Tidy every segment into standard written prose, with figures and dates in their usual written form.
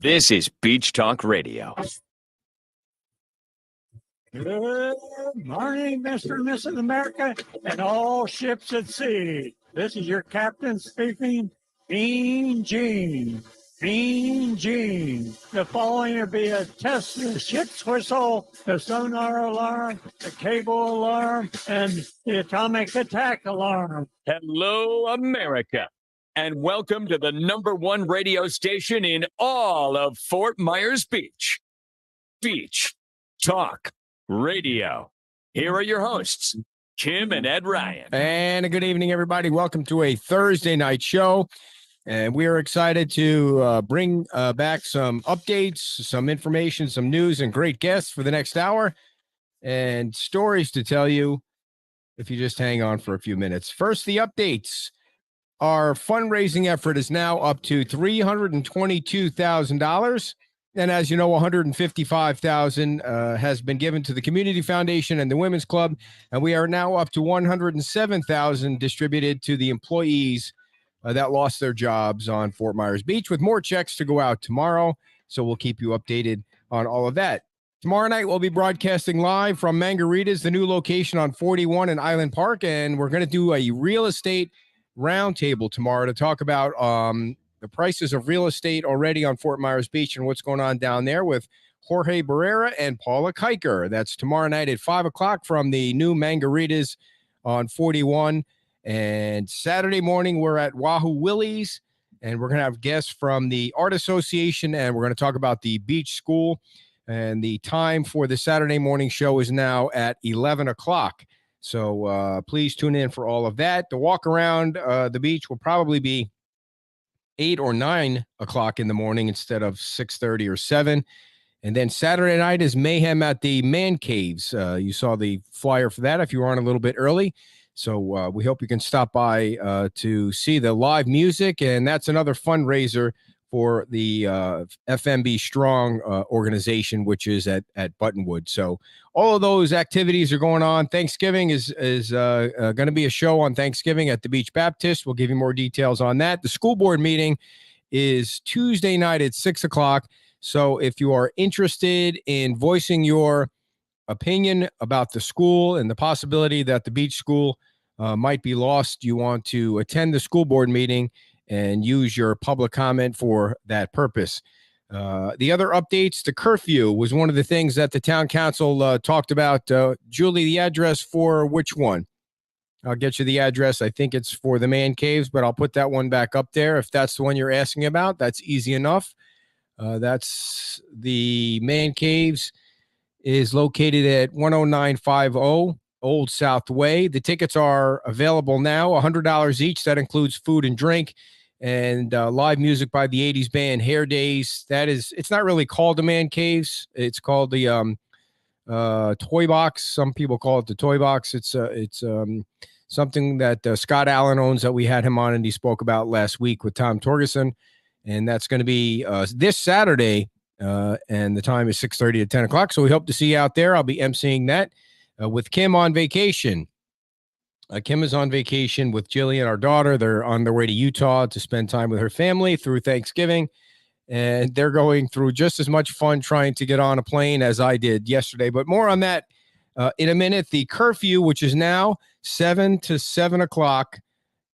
This is Beach Talk Radio. Good morning, Mr. and Mrs. America, and all ships at sea. This is your captain speaking, Mean Gene. Mean Gene. The following will be a test of the ship's whistle, the sonar alarm, the cable alarm, and the atomic attack alarm. Hello, America, and welcome to the #1 radio station in all of Fort Myers Beach. Beach Talk Radio. Here are your hosts, Kim and Ed Ryan. And a good evening, everybody. Welcome to a Thursday night show. And we are excited to bring back some updates, some information, some news, and great guests for the next hour, and stories to tell you if you just hang on for a few minutes. First, the updates. Our fundraising effort is now up to $322,000. And as you know, $155,000 has been given to the Community Foundation and the Women's Club. And we are now up to $107,000 distributed to the employees that lost their jobs on Fort Myers Beach, with more checks to go out tomorrow. So we'll keep you updated on all of that. Tomorrow night, we'll be broadcasting live from Margarita's, the new location on 41 in Island Park. And we're going to do a real estate roundtable tomorrow to talk about the prices of real estate already on Fort Myers Beach and what's going on down there with Jorge Barrera and Paula Kiker. That's tomorrow night at 5 o'clock from the new Margaritas on 41. And Saturday morning, we're at Wahoo Willie's, and we're going to have guests from the Art Association, and we're going to talk about the beach school. And the time for the Saturday morning show is now at 11 o'clock. So please tune in for all of that. The walk around the beach will probably be 8 or 9 o'clock in the morning instead of 6:30 or 7. And then Saturday night is mayhem at the Man Caves. You saw the flyer for that if you were on a little bit early. So we hope you can stop by to see the live music. And that's another fundraiser for the FMB Strong organization, which is at Buttonwood. So all of those activities are going on. Thanksgiving is going to be a show on Thanksgiving at the Beach Baptist. We'll give you more details on that. The school board meeting is Tuesday night at 6 o'clock. So if you are interested in voicing your opinion about the school and the possibility that the beach school might be lost, you want to attend the school board meeting and use your public comment for that purpose. The other updates, the curfew was one of the things that the town council talked about. Julie, the address for which one? I'll get you the address. I think it's for the Man Caves, but I'll put that one back up there. If that's the one you're asking about, that's easy enough. That's the Man Caves is located at 10950 Old South Way. The tickets are available now, $100 each. That includes food and drink and live music by the 80s band Hair Days. It's not really called the Man Caves. It's called the Toy Box. Some people call it the Toy Box. It's something that Scott Allen owns that we had him on and he spoke about last week with Tom Torgerson. And that's going to be this Saturday. And the time is 6:30 to 10 o'clock. So we hope to see you out there. I'll be emceeing that with Kim on vacation. Kim is on vacation with Jillian, our daughter. They're on their way to Utah to spend time with her family through Thanksgiving. And they're going through just as much fun trying to get on a plane as I did yesterday. But more on that in a minute. The curfew, which is now 7 to 7 o'clock,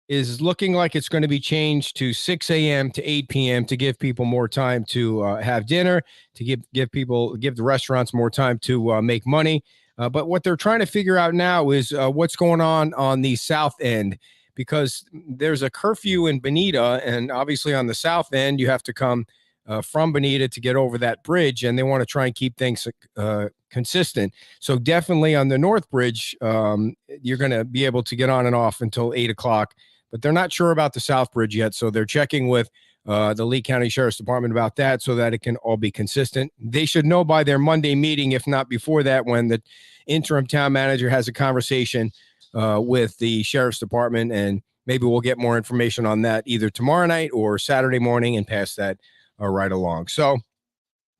is looking like it's going to be changed to 6 a.m. to 8 p.m. to give people more time to have dinner, to give the restaurants more time to make money. But what they're trying to figure out now is what's going on the south end, because there's a curfew in Bonita, and obviously on the south end, you have to come from Bonita to get over that bridge, and they want to try and keep things consistent. So definitely on the North Bridge, you're going to be able to get on and off until 8 o'clock. But they're not sure about the South Bridge yet, so they're checking with the Lee County Sheriff's Department about that so that it can all be consistent. They should know by their Monday meeting, if not before that, when the interim town manager has a conversation with the Sheriff's Department, and maybe we'll get more information on that either tomorrow night or Saturday morning and pass that right along. So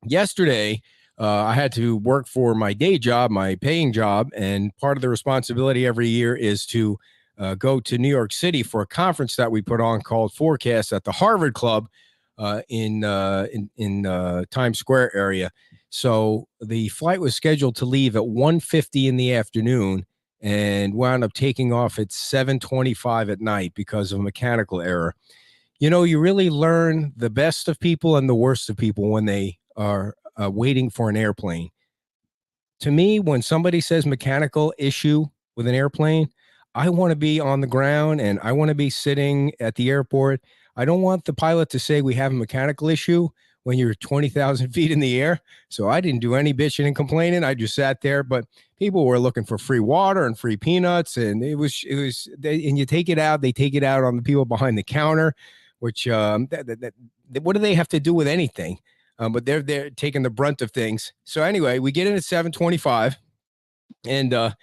yesterday, I had to work for my day job, my paying job, and part of the responsibility every year is to go to New York City for a conference that we put on called Forecast at the Harvard Club in Times Square area. So the flight was scheduled to leave at 1:50 in the afternoon and wound up taking off at 7:25 at night because of a mechanical error. You know, you really learn the best of people and the worst of people when they are waiting for an airplane. To me, when somebody says mechanical issue with an airplane, I want to be on the ground and I want to be sitting at the airport. I don't want the pilot to say we have a mechanical issue when you're 20,000 feet in the air. So I didn't do any bitching and complaining. I just sat there, but people were looking for free water and free peanuts. And and you take it out, they take it out on the people behind the counter, which, what do they have to do with anything? But they're taking the brunt of things. So anyway, we get in at 7:25 and,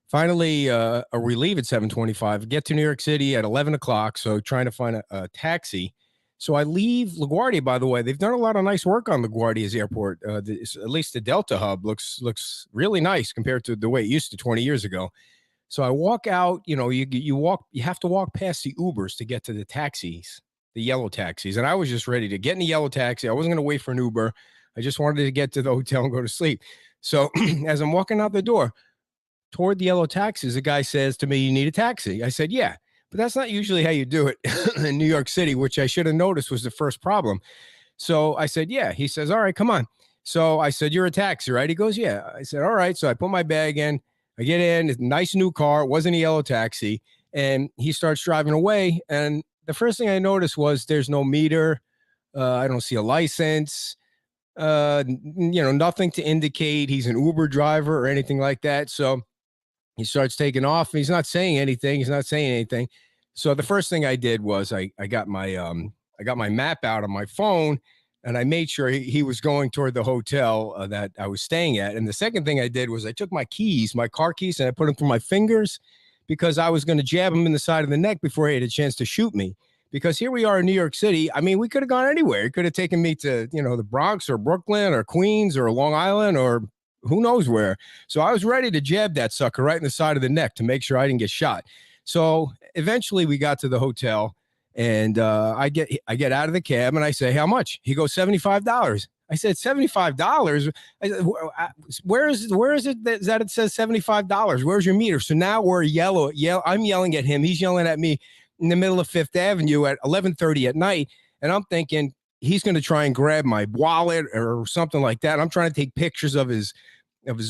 finally, we leave at 7:25, get to New York City at 11 o'clock. So trying to find a taxi. So I leave LaGuardia, by the way. They've done a lot of nice work on LaGuardia's airport. At least the Delta hub looks really nice compared to the way it used to 20 years ago. So I walk out, you have to walk past the Ubers to get to the taxis, the yellow taxis. And I was just ready to get in the yellow taxi. I wasn't going to wait for an Uber. I just wanted to get to the hotel and go to sleep. So as I'm walking out the door toward the yellow taxis, the guy says to me, "You need a taxi?" I said, "Yeah." But that's not usually how you do it in New York City, which I should have noticed was the first problem. So I said, "Yeah." He says, "All right, come on." So I said, "You're a taxi, right?" He goes, "Yeah." I said, "All right." So I put my bag in. I get in. It's a nice new car. It wasn't a yellow taxi. And he starts driving away. And the first thing I noticed was there's no meter. I don't see a license. Nothing to indicate he's an Uber driver or anything like that. So he starts taking off. He's not saying anything. So the first thing I did was I got my map out on my phone and I made sure he was going toward the hotel that I was staying at. And the second thing I did was I took my car keys, and I put them through my fingers because I was going to jab him in the side of the neck before he had a chance to shoot me. Because here we are in New York City. I mean, we could have gone anywhere. It could have taken me to, the Bronx or Brooklyn or Queens or Long Island or who knows where. So I was ready to jab that sucker right in the side of the neck to make sure I didn't get shot. So eventually we got to the hotel, and I get out of the cab and I say, "How much?" He goes, $75. I said, $75? Where is it that it says $75? Where's your meter? So now we're I'm yelling at him. He's yelling at me in the middle of Fifth Avenue at 11:30 at night. And I'm thinking he's going to try and grab my wallet or something like that. I'm trying to take pictures of his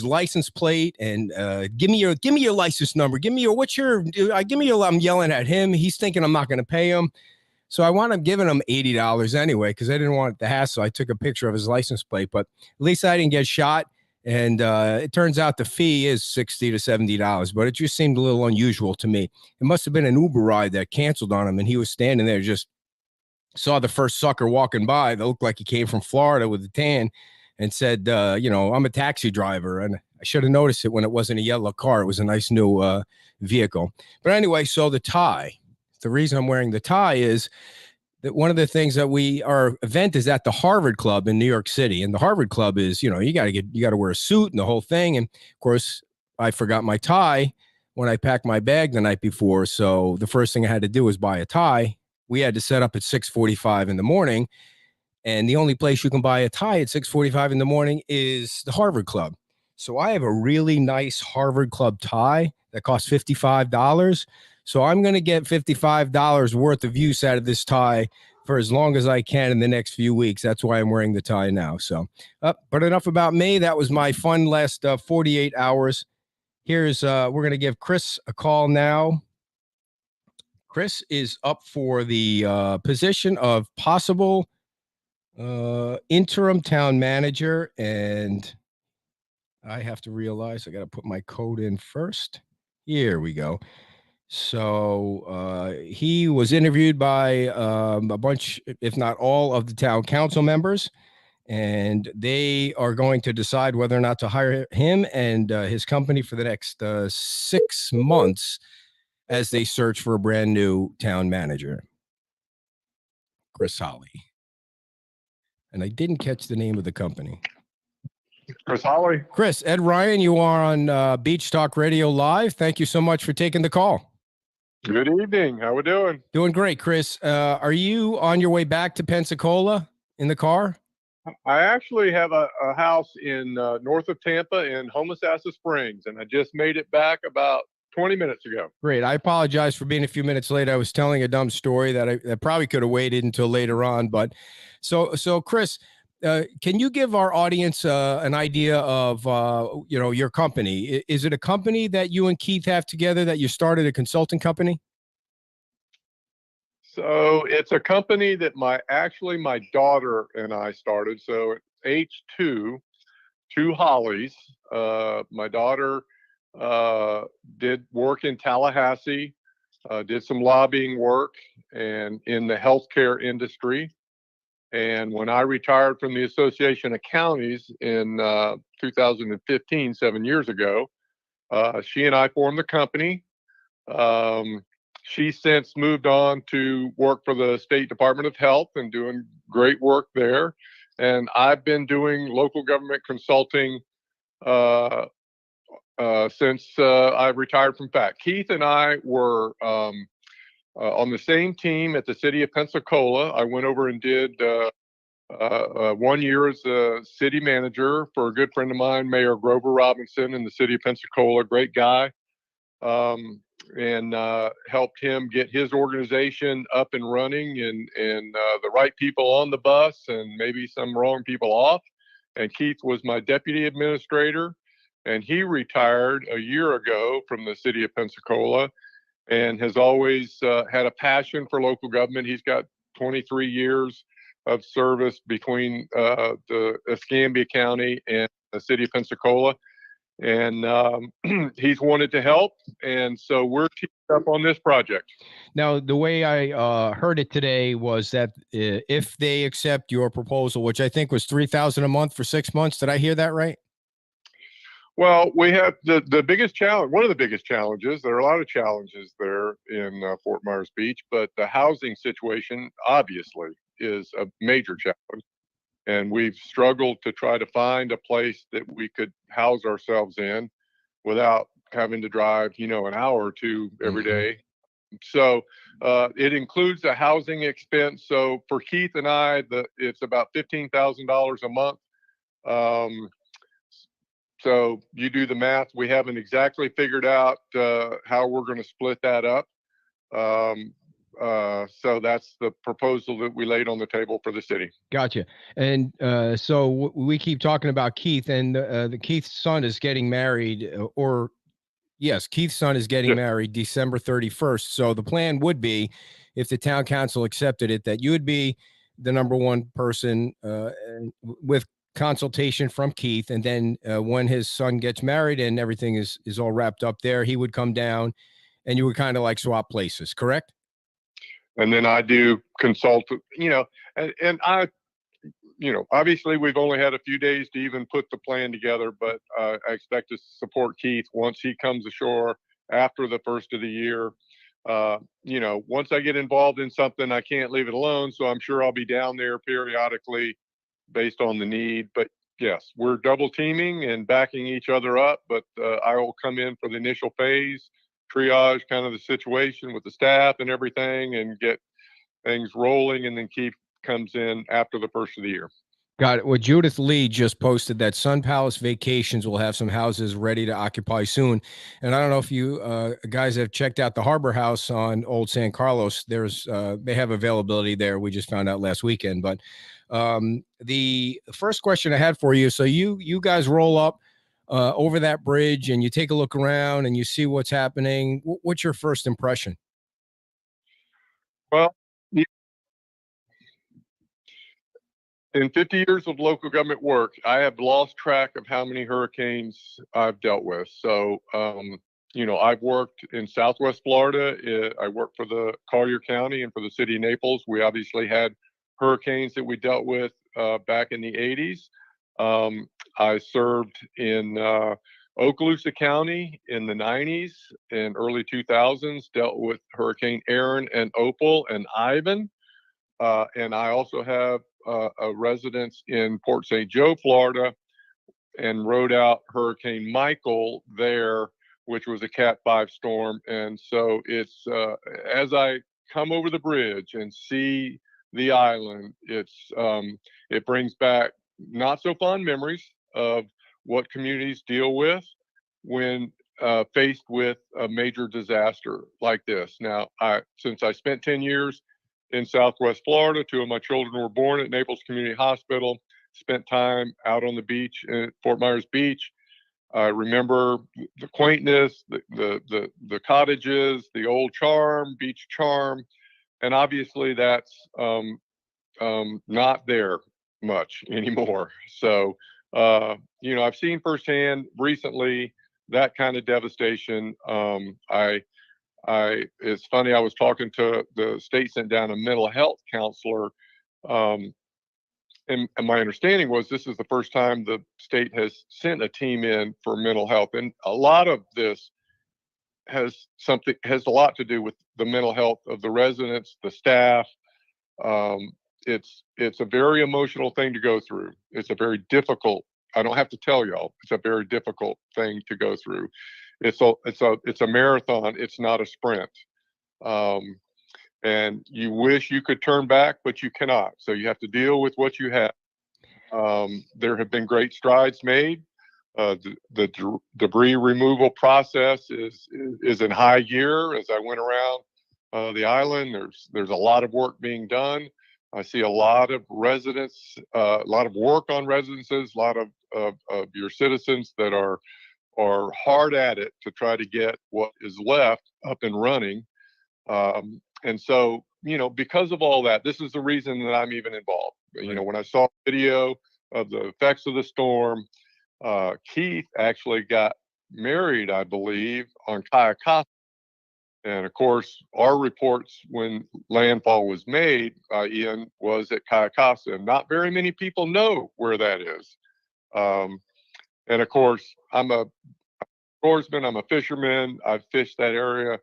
license plate and give me your license number. I'm yelling at him. He's thinking I'm not going to pay him. So I wound up giving him $80 anyway, because I didn't want the hassle. I took a picture of his license plate, but at least I didn't get shot. And it turns out the fee is $60 to $70, but it just seemed a little unusual to me. It must have been an Uber ride that canceled on him, and he was standing there, just saw the first sucker walking by that looked like he came from Florida with a tan, and said, "I'm a taxi driver." And I should have noticed it when it wasn't a yellow car. It was a nice new vehicle. But anyway, so the tie. The reason I'm wearing the tie is that one of the things that our event is at the Harvard Club in New York City. And the Harvard Club is, you got to wear a suit and the whole thing. And of course, I forgot my tie when I packed my bag the night before. So the first thing I had to do was buy a tie. We had to set up at 6:45 in the morning. And the only place you can buy a tie at 6:45 in the morning is the Harvard Club. So I have a really nice Harvard Club tie that costs $55. So I'm going to get $55 worth of use out of this tie for as long as I can in the next few weeks. That's why I'm wearing the tie now. So, but enough about me. That was my fun last 48 hours. We're going to give Chris a call now. Chris is up for the position of possible interim town manager, and I have to realize I got to put my code in first. Here we go. So he was interviewed by a bunch, if not all, of the town council members, and they are going to decide whether or not to hire him and his company for the next 6 months as they search for a brand new town manager. Chris Holly. And I didn't catch the name of the company. Chris Holly. Chris, Ed Ryan, you are on Beach Talk Radio Live. Thank you so much for taking the call. Good evening. How we doing? Doing great, Chris. Are you on your way back to Pensacola in the car? I actually have a house in north of Tampa in Homosassa Springs, and I just made it back about 20 minutes ago. Great. I apologize for being a few minutes late. I was telling a dumb story that probably could have waited until later on. But so Chris, can you give our audience an idea of your company? Is it a company that you and Keith have together that you started, a consulting company? So it's a company that my daughter and I started. So it's H2, Two Hollies. My daughter did work in Tallahassee, did some lobbying work and in the healthcare industry. And when I retired from the Association of Counties in 2015, 7 years ago, she and I formed the company. She's since moved on to work for the State Department of Health and doing great work there. And I've been doing local government consulting since I retired from FACT. Keith and I were on the same team at the city of Pensacola. I went over and did 1 year as a city manager for a good friend of mine, Mayor Grover Robinson in the city of Pensacola, great guy. And helped him get his organization up and running and the right people on the bus and maybe some wrong people off. And Keith was my deputy administrator, and he retired a year ago from the city of Pensacola and has always had a passion for local government. He's got 23 years of service between the Escambia County and the city of Pensacola. And he's wanted to help, and so we're teaming up on this project. Now, the way I heard it today was that if they accept your proposal, which I think was $3,000 a month for 6 months, did I hear that right? Well, we have the biggest challenge. One of the biggest challenges. There are a lot of challenges there in Fort Myers Beach, but the housing situation obviously is a major challenge. And we've struggled to try to find a place that we could house ourselves in without having to drive, an hour or two every day. So it includes a housing expense. So for Keith and I, it's about $15,000 a month. So you do the math. We haven't exactly figured out how we're going to split that up. So that's the proposal that we laid on the table for the city. Gotcha. And so we keep talking about Keith, and the Keith's son is getting married, yes, Keith's son is getting married December 31st. So the plan would be, if the town council accepted it, that you would be the number one person with consultation from Keith. And then when his son gets married and everything is all wrapped up there, he would come down and you would kind of like swap places, correct? And then I do consult, and I, obviously we've only had a few days to even put the plan together, but I expect to support Keith once he comes ashore after the first of the year. Once I get involved in something, I can't leave it alone. So I'm sure I'll be down there periodically based on the need. But yes, we're double teaming and backing each other up, but I will come in for the initial phase, triage kind of the situation with the staff and everything and get things rolling, and then Keith comes in after the first of the year. Got it. Well, Judith Lee just posted that Sun Palace Vacations will have some houses ready to occupy soon. And I don't know if you guys have checked out the Harbor House on Old San Carlos. They have availability there. We just found out last weekend. But the first question I had for you, so you guys roll up over that bridge and you take a look around and you see what's happening. What's your first impression? Well, in 50 years of local government work, I have lost track of how many hurricanes I've dealt with. So, I've worked in Southwest Florida. I worked for the Collier County and for the city of Naples. We obviously had hurricanes that we dealt with back in the 80s. I served in Okaloosa County in the 90s and early 2000s, dealt with Hurricane Aaron and Opal and Ivan. And I also have a residence in Port St. Joe, Florida, and rode out Hurricane Michael there which was a Cat 5 storm. And so it's as I come over the bridge and see the island, it brings back not so fond memories of what communities deal with when faced with a major disaster like this. Now, since I spent 10 years in Southwest Florida, 2 of my children were born at Naples Community Hospital, spent time out on the beach at Fort Myers Beach. I remember the quaintness, the cottages, the old charm, beach charm, and obviously that's not there much anymore. So, I've seen firsthand recently that kind of devastation. It's funny. I was talking to the state sent down a mental health counselor, and my understanding was this is the first time the state has sent a team in for mental health, and a lot of this has a lot to do with the mental health of the residents, the staff. It's a very emotional thing to go through. It's a very difficult. I don't have to tell y'all. It's a very difficult thing to go through. It's a marathon. It's not a sprint. And you wish you could turn back, but you cannot. So you have to deal with what you have. There have been great strides made. The debris removal process is in high gear. As I went around the island, there's a lot of work being done. I see a lot of residents, a lot of work on residences, a lot of your citizens that are hard at it to try to get what is left up and running. And so, because of all that, this is the reason that I'm even involved. Right. When I saw the video of the effects of the storm, Keith actually got married, I believe, on Kayakasa. And of course, our reports when landfall was made by Ian was at Kayakasa. And not very many people know where that is. And of course, I'm a sportsman, I'm a fisherman. I've fished that area,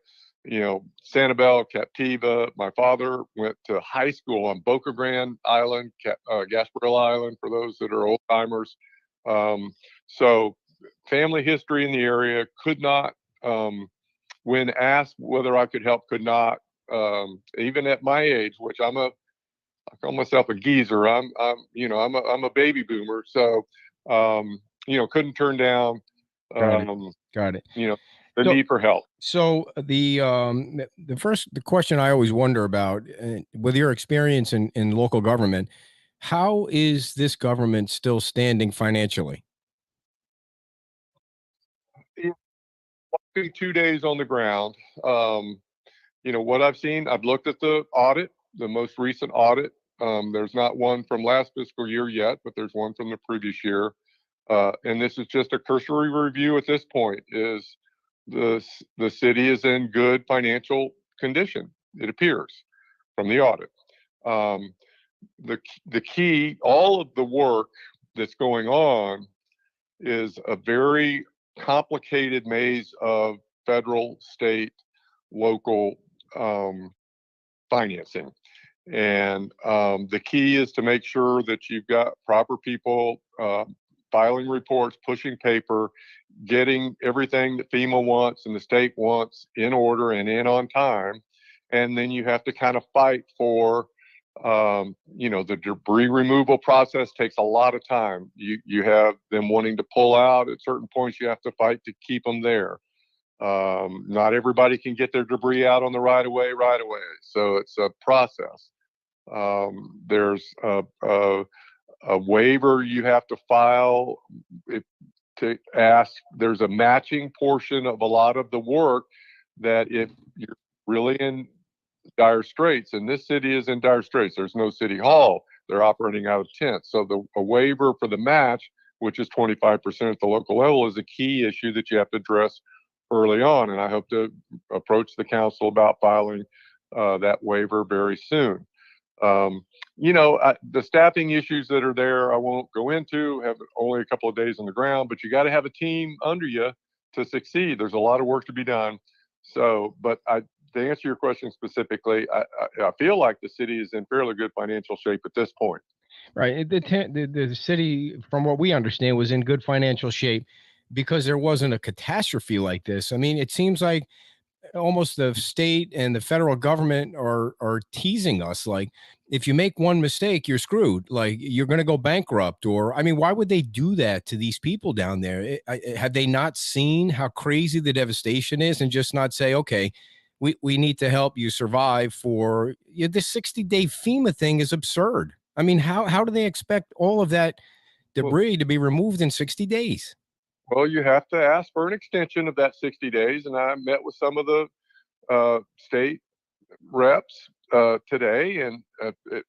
Sanibel, Captiva. My father went to high school on Boca Grande Island, Gasparilla Island, for those that are old timers. So family history in the area. Could not, when asked whether I could help, could not, even at my age, which I call myself a geezer. I'm a baby boomer. So, couldn't turn down, Got it. The need for help. So the question I always wonder about, with your experience in local government, how is this government still standing financially? 2 days on the ground. What I've seen, I've looked at the audit, the most recent audit. There's not one from last fiscal year yet, but there's one from the previous year. And this is just a cursory review at this point. Is the city is in good financial condition, it appears, from the audit. The key, all of the work that's going on is a very complicated maze of federal, state, local financing. And the key is to make sure that you've got proper people filing reports, pushing paper, getting everything that FEMA wants and the state wants in order and in on time. And then you have to kind of fight for, the debris removal process takes a lot of time. You have them wanting to pull out at certain points. You have to fight to keep them there. Not everybody can get their debris out on the right of way. So it's a process. There's a waiver you have to file to ask. There's a matching portion of a lot of the work that if you're really in dire straits, and this city is in dire straits, there's no city hall, they're operating out of tents. So a waiver for the match, which is 25% at the local level, is a key issue that you have to address early on. And I hope to approach the council about filing that waiver very soon. The staffing issues that are there, I won't go into, have only a couple of days on the ground, but you got to have a team under you to succeed. There's a lot of work to be done. So, to answer your question specifically, I feel like the city is in fairly good financial shape at this point. Right. The city, from what we understand, was in good financial shape because there wasn't a catastrophe like this. I mean, it seems like almost the state and the federal government are teasing us, like, if you make one mistake, you're screwed, like you're going to go bankrupt. Or I mean, why would they do that to these people down there? Have they not seen how crazy the devastation is, and just not say, okay, we need to help you survive? For this 60-day FEMA thing is absurd. I mean, how do they expect all of that debris to be removed in 60 days? Well, you have to ask for an extension of that 60 days. And I met with some of the state reps today and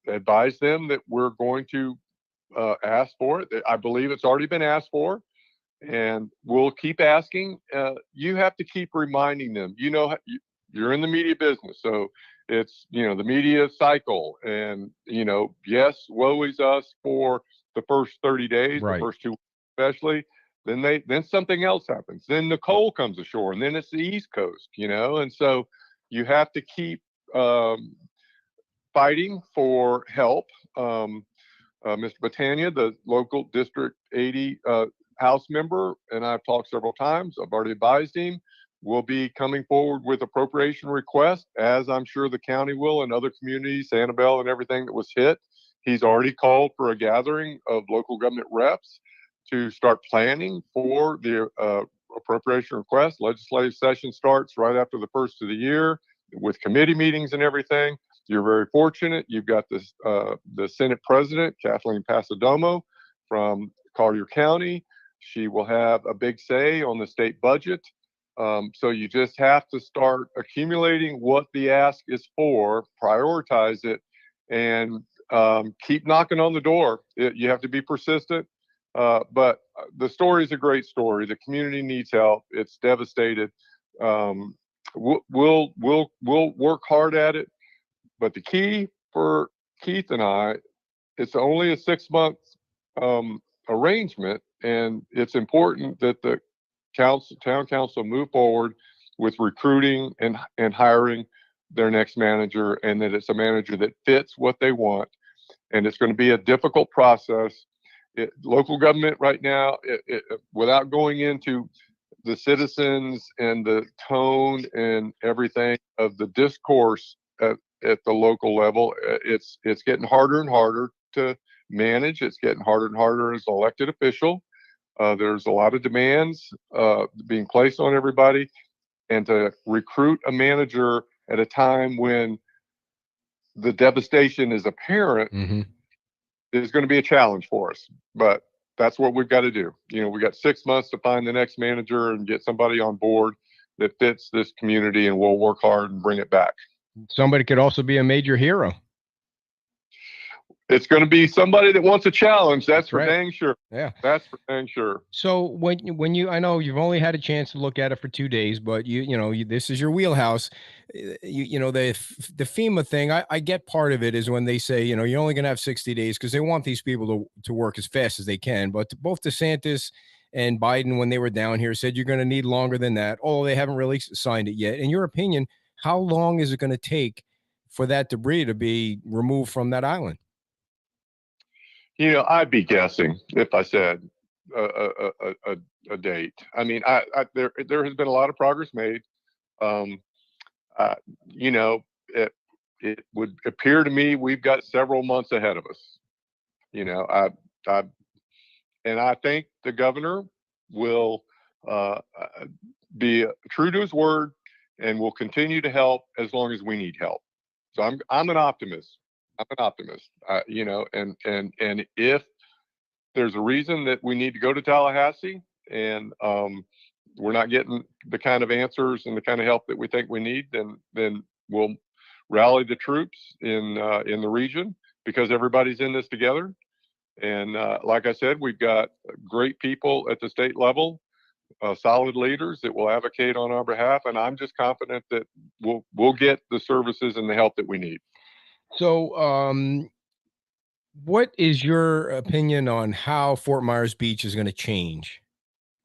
advised them that we're going to ask for it. I believe it's already been asked for, and we'll keep asking. You have to keep reminding them. You're in the media business, so it's the media cycle, and yes, woe is us for the first 30 days, Right. the first 2 weeks especially. Then something else happens. Then Nicole comes ashore, and then it's the East Coast, and so you have to keep fighting for help. Mr. Batania, the local District 80 House member, and I've talked several times. I've already advised him. We'll be coming forward with appropriation requests, as I'm sure the county will, and other communities, Sanibel and everything that was hit. He's already called for a gathering of local government reps to start planning for the appropriation request. Legislative session starts right after the first of the year with committee meetings and everything. You're very fortunate. You've got this, the Senate President, Kathleen Pasadomo from Collier County. She will have a big say on the state budget. So you just have to start accumulating what the ask is for, prioritize it, and keep knocking on the door. You have to be persistent. But the story is a great story. The community needs help. It's devastated. We'll work hard at it. But the key for Keith and I, it's only a 6-month arrangement, and it's important that the town council move forward with recruiting and hiring their next manager, and that it's a manager that fits what they want. And it's going to be a difficult process. Local government right now, without going into the citizens and the tone and everything of the discourse at the local level, it's getting harder and harder to manage. It's getting harder and harder as an elected official. There's a lot of demands being placed on everybody, and to recruit a manager at a time when the devastation is apparent is going to be a challenge for us. But that's what we've got to do. We got 6 months to find the next manager and get somebody on board that fits this community, and we'll work hard and bring it back. Somebody could also be a major hero. It's going to be somebody that wants a challenge. That's for right. Dang sure. Yeah, that's for dang sure. So when you, I know you've only had a chance to look at it for 2 days, but this is your wheelhouse. The FEMA thing, I get part of it is when they say, you're only going to have 60 days because they want these people to work as fast as they can. But both DeSantis and Biden, when they were down here, said you're going to need longer than that. Although they haven't really signed it yet. In your opinion, how long is it going to take for that debris to be removed from that island? I'd be guessing if I said a date. I mean, there has been a lot of progress made. It would appear to me we've got several months ahead of us. And I think the governor will be true to his word and will continue to help as long as we need help. So I'm an optimist. And if there's a reason that we need to go to Tallahassee and we're not getting the kind of answers and the kind of help that we think we need, then we'll rally the troops in the region, because everybody's in this together. And like I said, we've got great people at the state level, solid leaders that will advocate on our behalf, and I'm just confident that we'll get the services and the help that we need. So, what is your opinion on how Fort Myers Beach is going to change?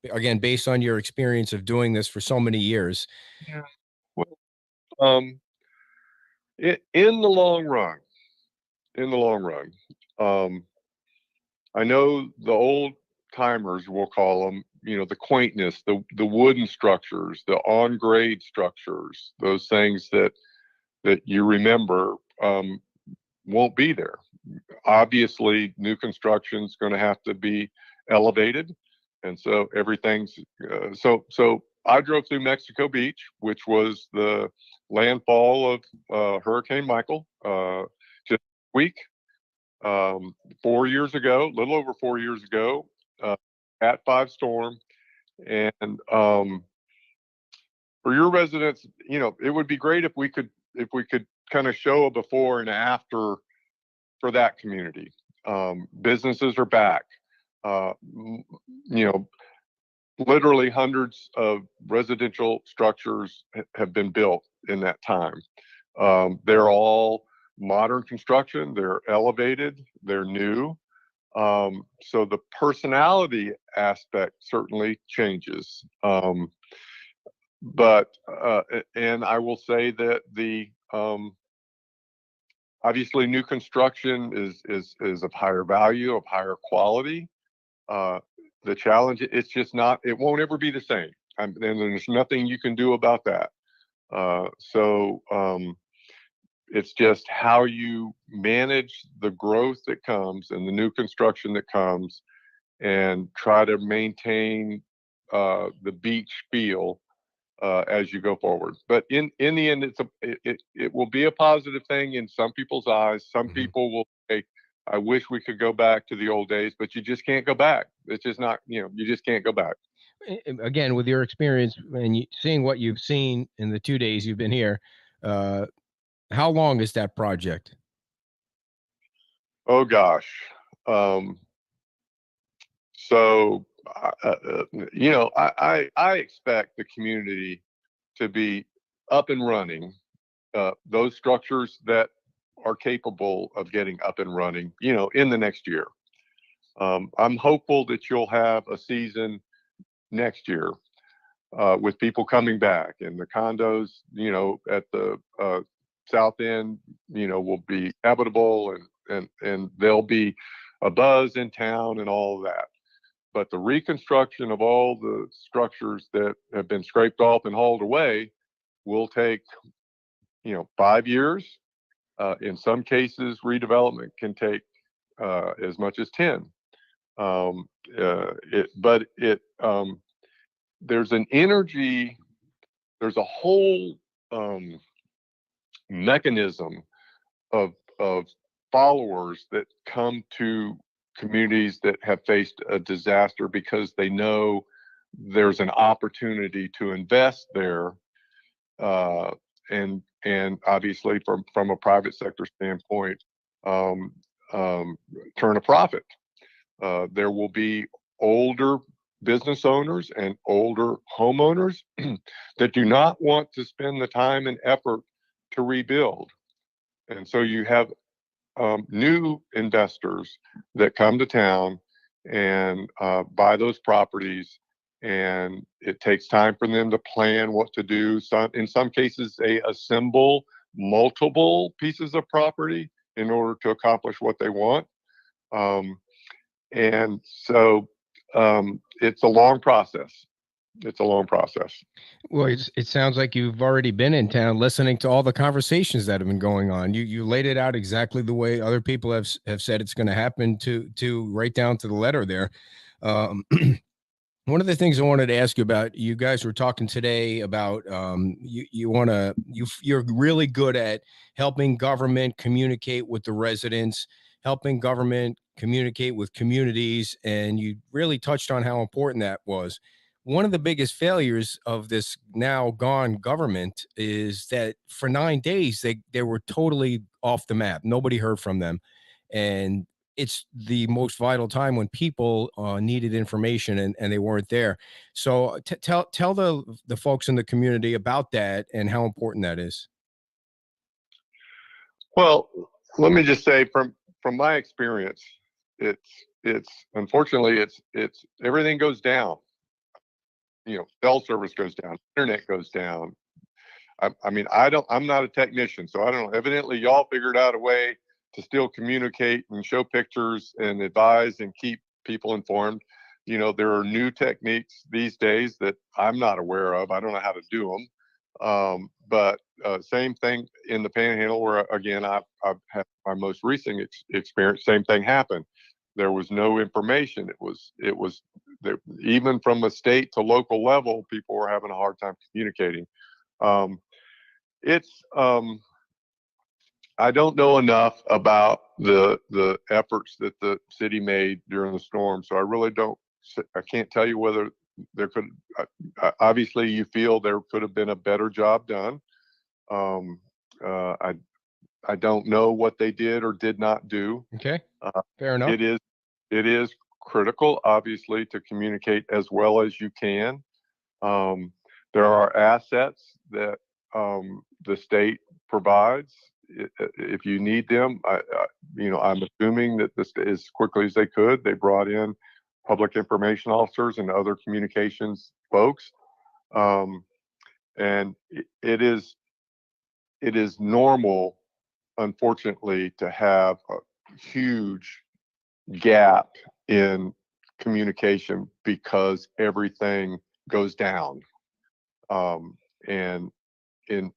Again, based on your experience of doing this for so many years. Yeah. Well, in the long run, I know the old timers, we'll call them, the quaintness, the wooden structures, the on-grade structures, those things that you remember won't be there. Obviously, new construction is going to have to be elevated, and so everything's so I drove through Mexico Beach, which was the landfall of Hurricane Michael just a week 4 years ago, a little over 4 years ago, Cat 5 storm, and for your residents, it would be great if we could kind of show a before and after for that community. Businesses are back. Literally hundreds of residential structures have been built in that time. They're all modern construction. They're elevated. They're new. So the personality aspect certainly changes. But and I will say that the obviously new construction is of higher value, of higher quality. The challenge, it's just not, it won't ever be the same. And there's nothing you can do about that. So it's just how you manage the growth that comes and the new construction that comes, and try to maintain the beach feel as you go forward. But in the end, it will be a positive thing in some people's eyes. Some people will say, I wish we could go back to the old days, but you just can't go back. It's just not, you just can't go back. Again, with your experience and seeing what you've seen in the 2 days you've been here, how long is that project? Oh gosh. So, I expect the community to be up and running. Those structures that are capable of getting up and running, in the next year. I'm hopeful that you'll have a season next year with people coming back, and the condos, at the south end, will be habitable, and there'll be a buzz in town and all of that. But the reconstruction of all the structures that have been scraped off and hauled away will take, 5 years. In some cases, redevelopment can take as much as 10. There's an energy, there's a whole mechanism of followers that come to communities that have faced a disaster because they know there's an opportunity to invest there, and obviously from a private sector standpoint, turn a profit. There will be older business owners and older homeowners that do not want to spend the time and effort to rebuild. And so you have new investors that come to town and buy those properties, and it takes time for them to plan what to do. In some cases, they assemble multiple pieces of property in order to accomplish what they want. And so it's a long process. It's a long process. Well, it sounds like you've already been in town listening to all the conversations that have been going on. You laid it out exactly the way other people have said it's going to happen, to right down to the letter there. One of the things I wanted to ask you about, you guys were talking today about you're really good at helping government communicate with the residents, helping government communicate with communities, and you really touched on how important that was. One of the biggest failures of this now gone government is that for 9 days, they were totally off the map. Nobody heard from them. And it's the most vital time when people needed information and they weren't there. So tell the folks in the community about that and how important that is. Well, let me just say from my experience, it's unfortunately it's everything goes down. Cell service goes down, internet goes down. I'm not a technician, so I don't know. Evidently, y'all figured out a way to still communicate and show pictures and advise and keep people informed. there are new techniques these days that I'm not aware of. I don't know how to do them. But same thing in the Panhandle, where again I've had my most recent experience. Same thing happened. There was no information. It was even from a state to local level, people were having a hard time communicating. I don't know enough about the efforts that the city made during the storm, so I really don't. I can't tell you whether there could. Obviously, you feel there could have been a better job done. I don't know what they did or did not do. Okay, fair enough. It is critical, obviously, to communicate as well as you can. There are assets that the state provides if you need them. I'm assuming that this, as quickly as they could, they brought in public information officers and other communications folks. And it is normal, unfortunately, to have a huge gap in communication because everything goes down. And in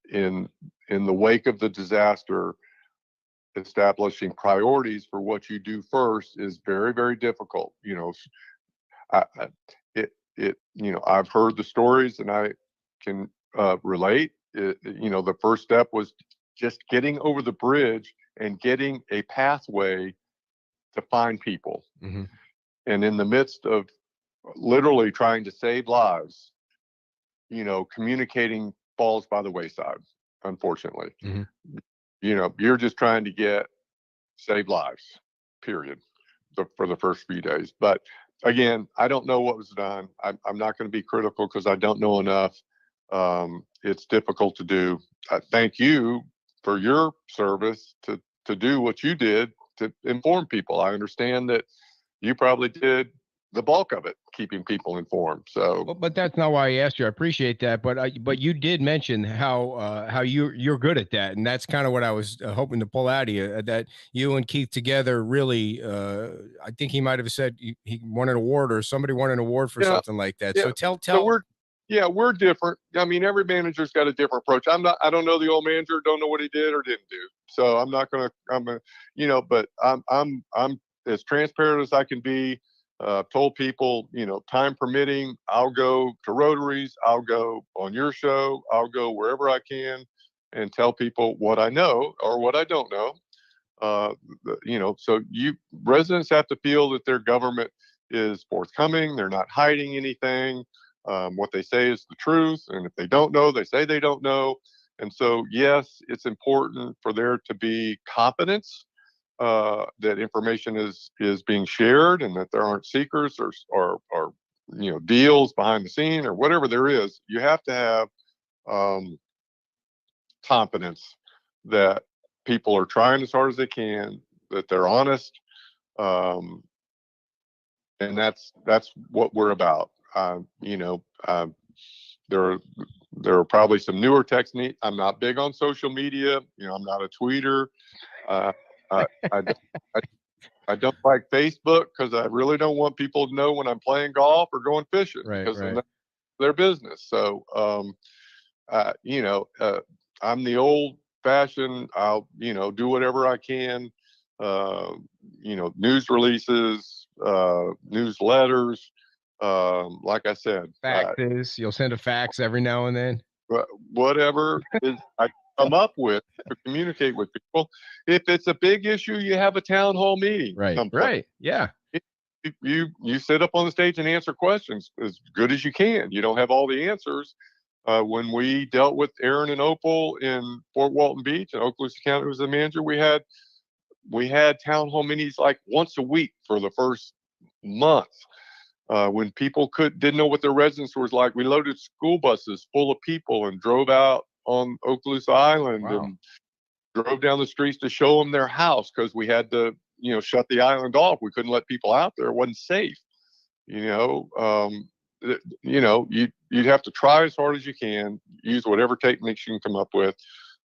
the wake of the disaster, establishing priorities for what you do first is very, very difficult. I've heard the stories and I can relate. The first step was just getting over the bridge and getting a pathway to find people. Mm-hmm. And in the midst of literally trying to save lives, communicating falls by the wayside, unfortunately. Mm-hmm. You're just trying to save lives, period, for the first few days. But again, I don't know what was done. I'm not going to be critical because I don't know enough. It's difficult to do. Thank you for your service to do what you did to inform people. I understand that you probably did the bulk of it, keeping people informed. So, but that's not why I asked you. I appreciate that, but you did mention how you're good at that, and that's kind of what I was hoping to pull out of you. That you and Keith together really, I think he might have said he won an award or somebody won an award for something like that. Yeah. So tell. So we're different. I mean, every manager's got a different approach. I don't know the old manager, don't know what he did or didn't do. So I'm not gonna. But I'm as transparent as I can be. Told people, time permitting, I'll go to Rotaries, I'll go on your show, I'll go wherever I can and tell people what I know or what I don't know. So residents have to feel that their government is forthcoming. They're not hiding anything. What they say is the truth. And if they don't know, they say they don't know. And so, yes, it's important for there to be confidence that information is being shared and that there aren't secrets or deals behind the scene or whatever there is. You have to have confidence that people are trying as hard as they can, that they're honest, and that's what we're about. There are probably some newer techniques. I'm not big on social media. I'm not a tweeter. I don't like Facebook because I really don't want people to know when I'm playing golf or going fishing because that's their business. So, I'm the old-fashioned. I'll do whatever I can. News releases, newsletters. Like I said, faxes. You'll send a fax every now and then. Whatever I come up with to communicate with people. If it's a big issue, you have a town hall meeting. Right. Yeah. You sit up on the stage and answer questions as good as you can. You don't have all the answers. When we dealt with Aaron and Opal in Fort Walton Beach and Okaloosa County was the manager, we had town hall meetings like once a week for the first month. When people didn't know what their residence was like, we loaded school buses full of people and drove out on Okaloosa Island and drove down the streets to show them their house because we had to, shut the island off. We couldn't let people out there. It wasn't safe. You'd have to try as hard as you can, use whatever techniques you can come up with.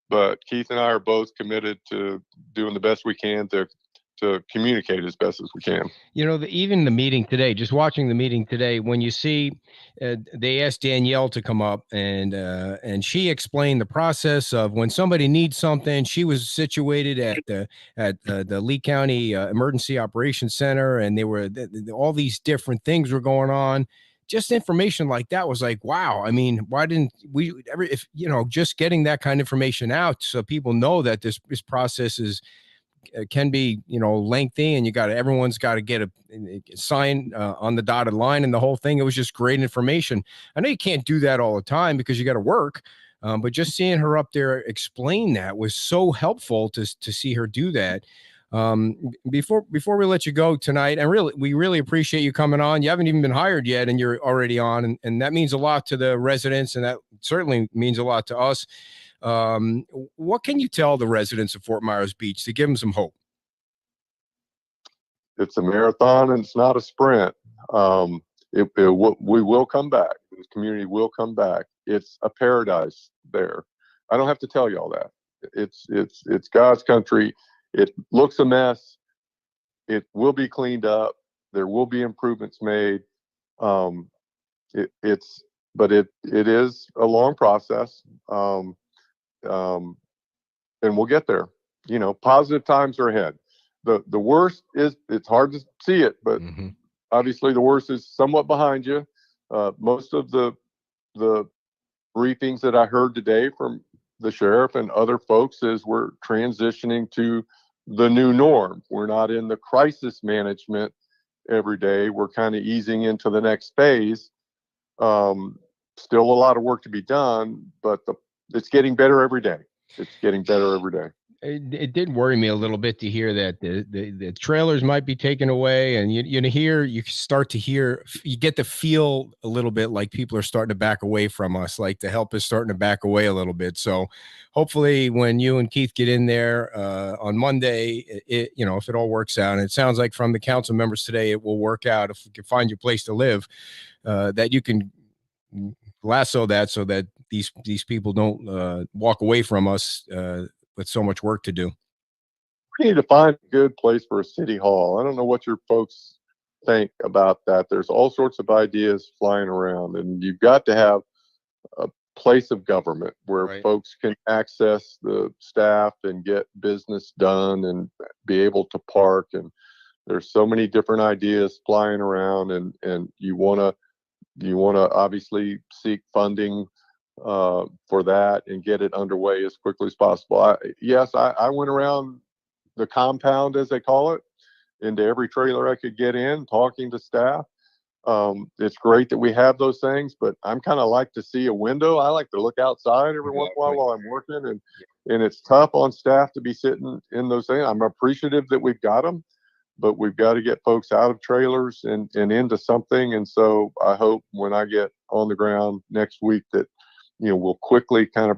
But Keith and I are both committed to doing the best we can to to communicate as best as we can. You know, even the meeting today, just watching the meeting today, when you see they asked Danielle to come up and she explained the process of when somebody needs something. She was situated at the Lee County Emergency Operations Center, and they were all these different things were going on. Just information like that was like, wow. I mean, why didn't we ever, if, you know, just getting that kind of information out so people know that this process is, can be, you know, lengthy, and everyone's got to get a sign on the dotted line and the whole thing. It was just great information. I know you can't do that all the time because you got to work, but just seeing her up there explain that was so helpful to see her do that. Before we let you go tonight, and we really appreciate you coming on. You haven't even been hired yet, and you're already on, and that means a lot to the residents, and that certainly means a lot to us. What can you tell the residents of Fort Myers Beach to give them some hope? It's a marathon and it's not a sprint. We will come back. The community will come back. It's a paradise there. I don't have to tell you all that. It's God's country. It looks a mess. It will be cleaned up. There will be improvements made. It is a long process. And we'll get there. You know, positive times are ahead. The worst is, it's hard to see it, but obviously the worst is somewhat behind you. Most of the briefings that I heard today from the sheriff and other folks is we're transitioning to the new norm. We're not in the crisis management every day. We're kind of easing into the next phase. Still a lot of work to be done, but it's getting better every day. It's getting better every day. It did worry me a little bit to hear that the trailers might be taken away, and you start to hear, you get to feel a little bit like people are starting to back away from us, like the help is starting to back away a little bit. So hopefully when you and Keith get in there on Monday, if it all works out, and it sounds like from the council members today, it will work out. If we can find your place to live, that you can lasso that so that these people don't walk away from us with so much work to do. We need to find a good place for a city hall. I don't know what your folks think about that. There's all sorts of ideas flying around, and you've got to have a place of government where folks can access the staff and get business done and be able to park. And there's so many different ideas flying around, and you want to obviously seek funding for that and get it underway as quickly as possible. I went around the compound, as they call it, into every trailer I could get in, talking to staff. It's great that we have those things, but I'm kind of like to see a window. I like to look outside every once in a while I'm working, and it's tough on staff to be sitting in those things. I'm appreciative that we've got them, but we've got to get folks out of trailers and into something. And so I hope when I get on the ground next week that we'll quickly kind of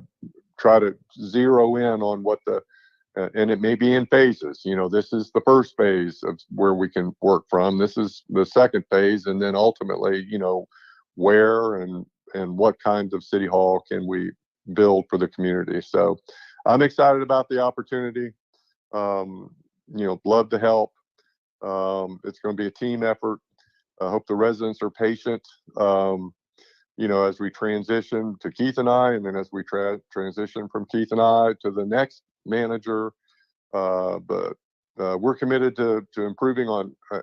try to zero in on what and it may be in phases. This is the first phase of where we can work from. This is the second phase. And then ultimately, where and what kinds of city hall can we build for the community. So I'm excited about the opportunity. Love to help. It's going to be a team effort. I hope the residents are patient. As we transition to Keith and I, and then as we transition from Keith and I to the next manager, but we're committed to improving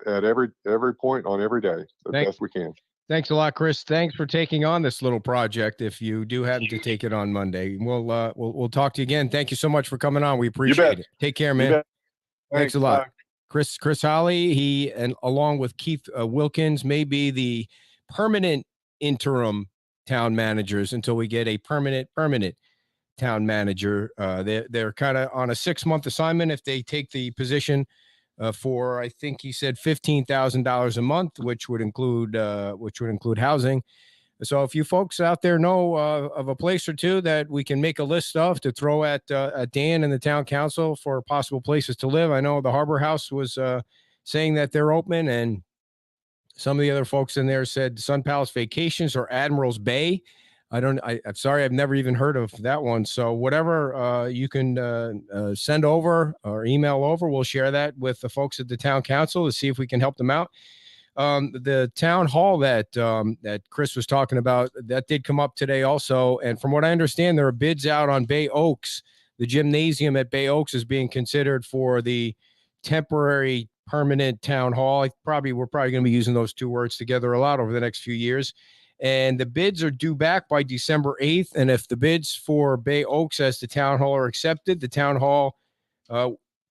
at every point on every day as best we can. Thanks a lot, Chris. Thanks for taking on this little project. If you do happen to take it on Monday, we'll talk to you again. Thank you so much for coming on. We appreciate it. Take care, man. Thanks a lot. Bye. Chris Holly, he, and along with Keith Wilkins, may be the permanent interim town managers until we get a permanent town manager. They're kind of on a 6-month assignment if they take the position for, I think he said $15,000 a month, which would include housing. So if you folks out there know of a place or two that we can make a list of to throw at Dan and the town council for possible places to live. I know the Harbor House was saying that they're open, and some of the other folks in there said Sun Palace Vacations or Admiral's Bay. I'm sorry, I've never even heard of that one. So whatever you can send over or email over, we'll share that with the folks at the town council to see if we can help them out. The town hall that Chris was talking about, that did come up today also. And from what I understand, there are bids out on Bay Oaks. The gymnasium at Bay Oaks is being considered for the temporary permanent town hall. We're probably going to be using those two words together a lot over the next few years. And the bids are due back by December 8th. And if the bids for Bay Oaks as the town hall are accepted, the town hall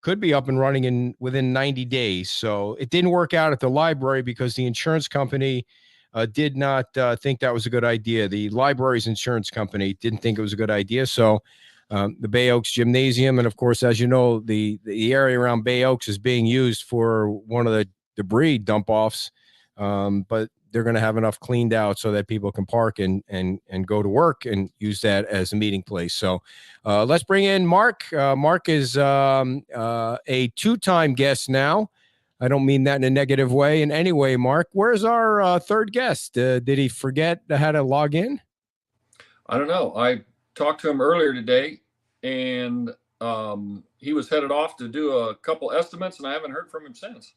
could be up and running within 90 days. So it didn't work out at the library because the insurance company did not think that was a good idea. The library's insurance company didn't think it was a good idea. So the Bay Oaks Gymnasium, and of course, as you know, the area around Bay Oaks is being used for one of the debris dump offs. But they're going to have enough cleaned out so that people can park and go to work and use that as a meeting place. So let's bring in Mark. Mark is a two-time guest now. I don't mean that in a negative way in any way, Mark. Where's our third guest? Did he forget how to log in? I don't know. I talked to him earlier today, and he was headed off to do a couple estimates, and I haven't heard from him since.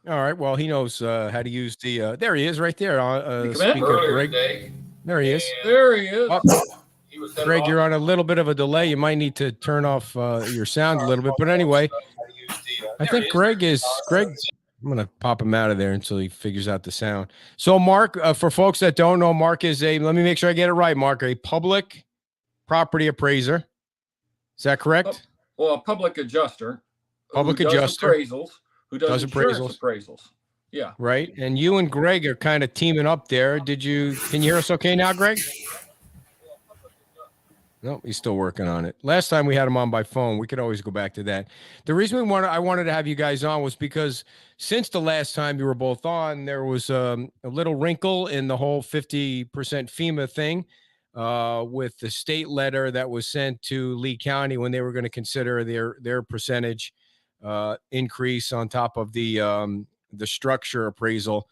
All right. Well, he knows how to use the. There he is, right there. Greg. Today, there he is. There he is. Oh, Greg, you're on a little bit of a delay. You might need to turn off your sound a little bit. But anyway, I think Greg. I'm going to pop him out of there until he figures out the sound. So, Mark, for folks that don't know, Mark is let me make sure I get it right, Mark, a public property appraiser. Is that correct? Well, a public adjuster. Public adjuster. Appraisals. Who does appraisals? Yeah. Right. And you and Greg are kind of teaming up there. Can you hear us okay now, Greg? No, he's still working on it. Last time we had him on by phone. We could always go back to that. The reason I wanted to have you guys on was because since the last time you were both on, there was a little wrinkle in the whole 50% FEMA thing with the state letter that was sent to Lee County when they were going to consider their percentage increase on top of the structure appraisal.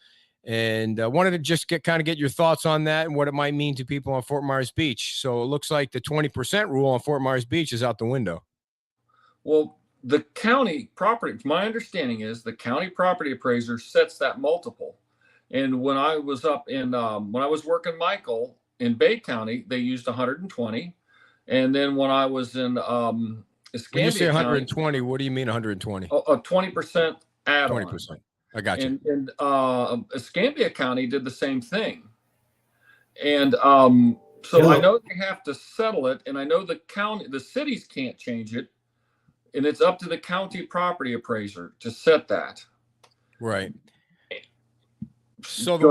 And I wanted to just get your thoughts on that and what it might mean to people on Fort Myers Beach. So it looks like the 20% rule on Fort Myers Beach is out the window. Well, the county property, my understanding is the county property appraiser sets that multiple. And when I was up in, when I was working Michael in Bay County, they used 120. And then when I was in, when you say 120, what do you mean 120? A 20% add-on. 20%. I got you. And Escambia County did the same thing. And so I know they have to settle it, and I know the cities can't change it, and it's up to the county property appraiser to set that. Right. So the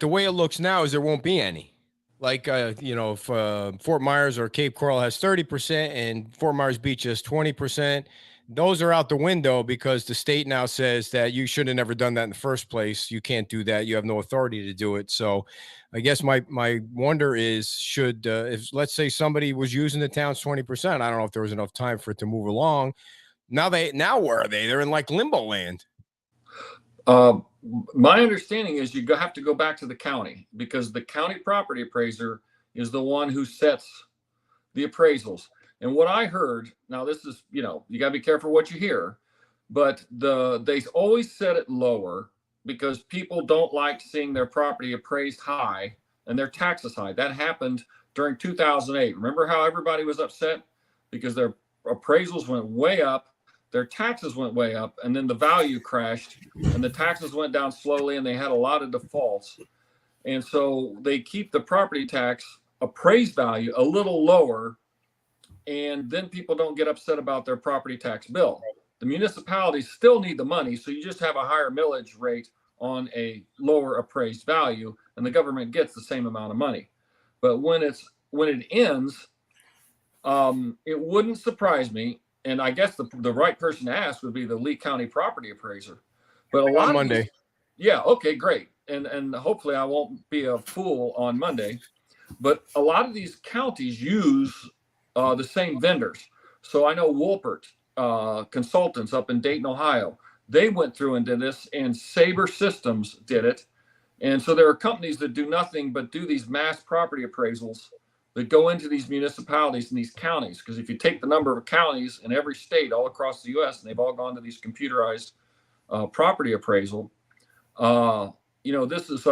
way it looks now is there won't be any. Like, if Fort Myers or Cape Coral has 30% and Fort Myers Beach has 20%, those are out the window because the state now says that you should have never done that in the first place. You can't do that. You have no authority to do it. So I guess my wonder is, if let's say somebody was using the town's 20%, I don't know if there was enough time for it to move along. Now where are they? They're in like limbo land. My understanding is you have to go back to the county because the county property appraiser is the one who sets the appraisals. And what I heard, now this is, you got to be careful what you hear, but they always set it lower because people don't like seeing their property appraised high and their taxes high. That happened during 2008. Remember how everybody was upset because their appraisals went way up. Their taxes went way up, and then the value crashed, and the taxes went down slowly, and they had a lot of defaults. And so they keep the property tax appraised value a little lower, and then people don't get upset about their property tax bill. The municipalities still need the money, so you just have a higher millage rate on a lower appraised value, and the government gets the same amount of money. But when it ends, it wouldn't surprise me. And I guess the right person to ask would be the Lee County property appraiser. But a lot on Monday. Yeah. Okay, great. And hopefully I won't be a fool on Monday, but a lot of these counties use the same vendors. So I know Wolpert Consultants up in Dayton, Ohio, they went through and did this, and Sabre Systems did it. And so there are companies that do nothing but do these mass property appraisals that go into these municipalities and these counties. Because if you take the number of counties in every state all across the U.S., and they've all gone to these computerized property appraisal, this is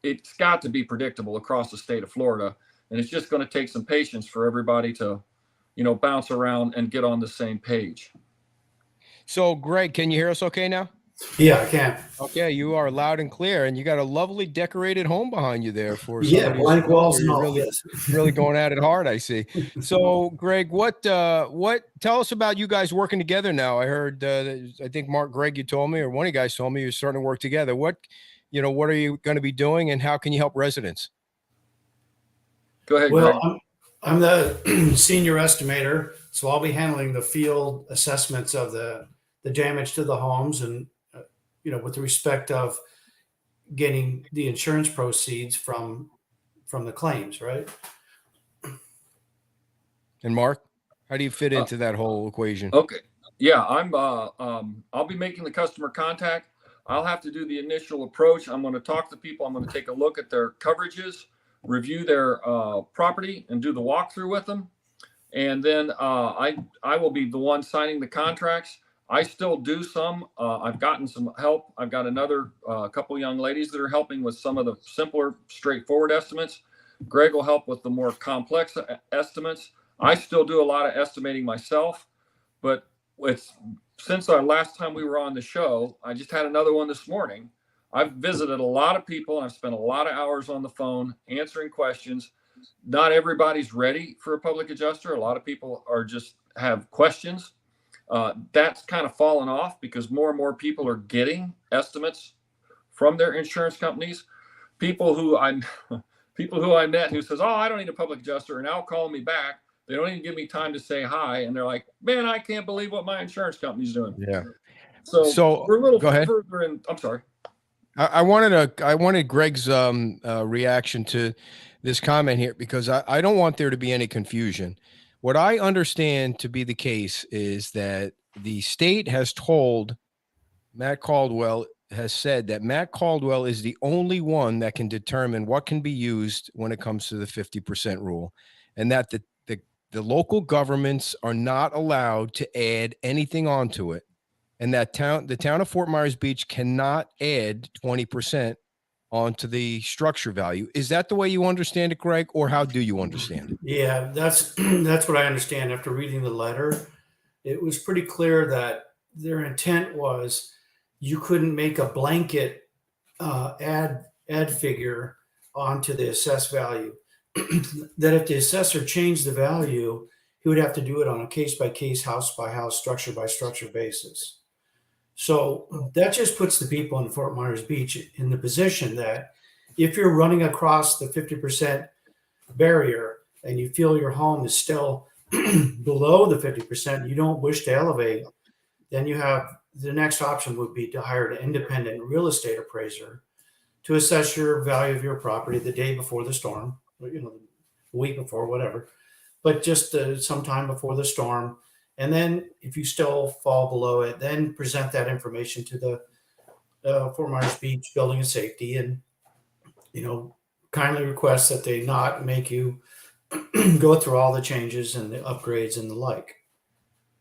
it's got to be predictable across the state of Florida. And it's just going to take some patience for everybody to, bounce around and get on the same page. So, Greg, can you hear us okay now? Yeah, I can. Okay, you are loud and clear, and you got a lovely decorated home behind you there for blank walls and all. really, really going at it hard. I see. So, Greg, what? Tell us about you guys working together now. I heard. I think Greg, you told me, or one of you guys told me you're starting to work together. What are you going to be doing, and how can you help residents? Go ahead, Well, Greg. I'm the senior estimator, so I'll be handling the field assessments of the damage to the homes, and with respect of getting the insurance proceeds from the claims, right? And Mark, how do you fit into that whole equation? Okay. Yeah, I'll be making the customer contact. I'll have to do the initial approach. I'm going to talk to people. I'm going to take a look at their coverages, review their property, and do the walkthrough with them. And then I will be the one signing the contracts. I still do some. I've gotten some help. I've got another couple young ladies that are helping with some of the simpler, straightforward estimates. Greg will help with the more complex estimates. I still do a lot of estimating myself, but since our last time we were on the show, I just had another one this morning. I've visited a lot of people, and I've spent a lot of hours on the phone answering questions. Not everybody's ready for a public adjuster. A lot of people have questions. That's kind of fallen off because more and more people are getting estimates from their insurance companies. People who I met who says, "Oh, I don't need a public adjuster," are now calling me back. They don't even give me time to say hi, and they're like, "Man, I can't believe what my insurance company's doing." Yeah. So we're a little go ahead. further in. I'm sorry. I wanted Greg's reaction to this comment here, because I don't want there to be any confusion. What I understand to be the case is that the state has told Matt Caldwell has said that Matt Caldwell is the only one that can determine what can be used when it comes to the 50% rule, and that the local governments are not allowed to add anything onto it, and that the town of Fort Myers Beach cannot add 20% onto the structure value. Is that the way you understand it, Greg, or how do you understand it? Yeah, that's what I understand after reading the letter. It was pretty clear that their intent was you couldn't make a blanket add figure onto the assessed value. That if the assessor changed the value, he would have to do it on a case-by-case, house-by-house, structure-by-structure basis. So that just puts the people in Fort Myers Beach in the position that if you're running across the 50% barrier and you feel your home is still below the 50%, you don't wish to elevate, then you have the next option would be to hire an independent real estate appraiser to assess your value of your property the day before the storm, a week before, whatever, but just sometime before the storm. And then if you still fall below it, then present that information to the Fort Myers Beach Building and Safety, and, kindly request that they not make you go through all the changes and the upgrades and the like.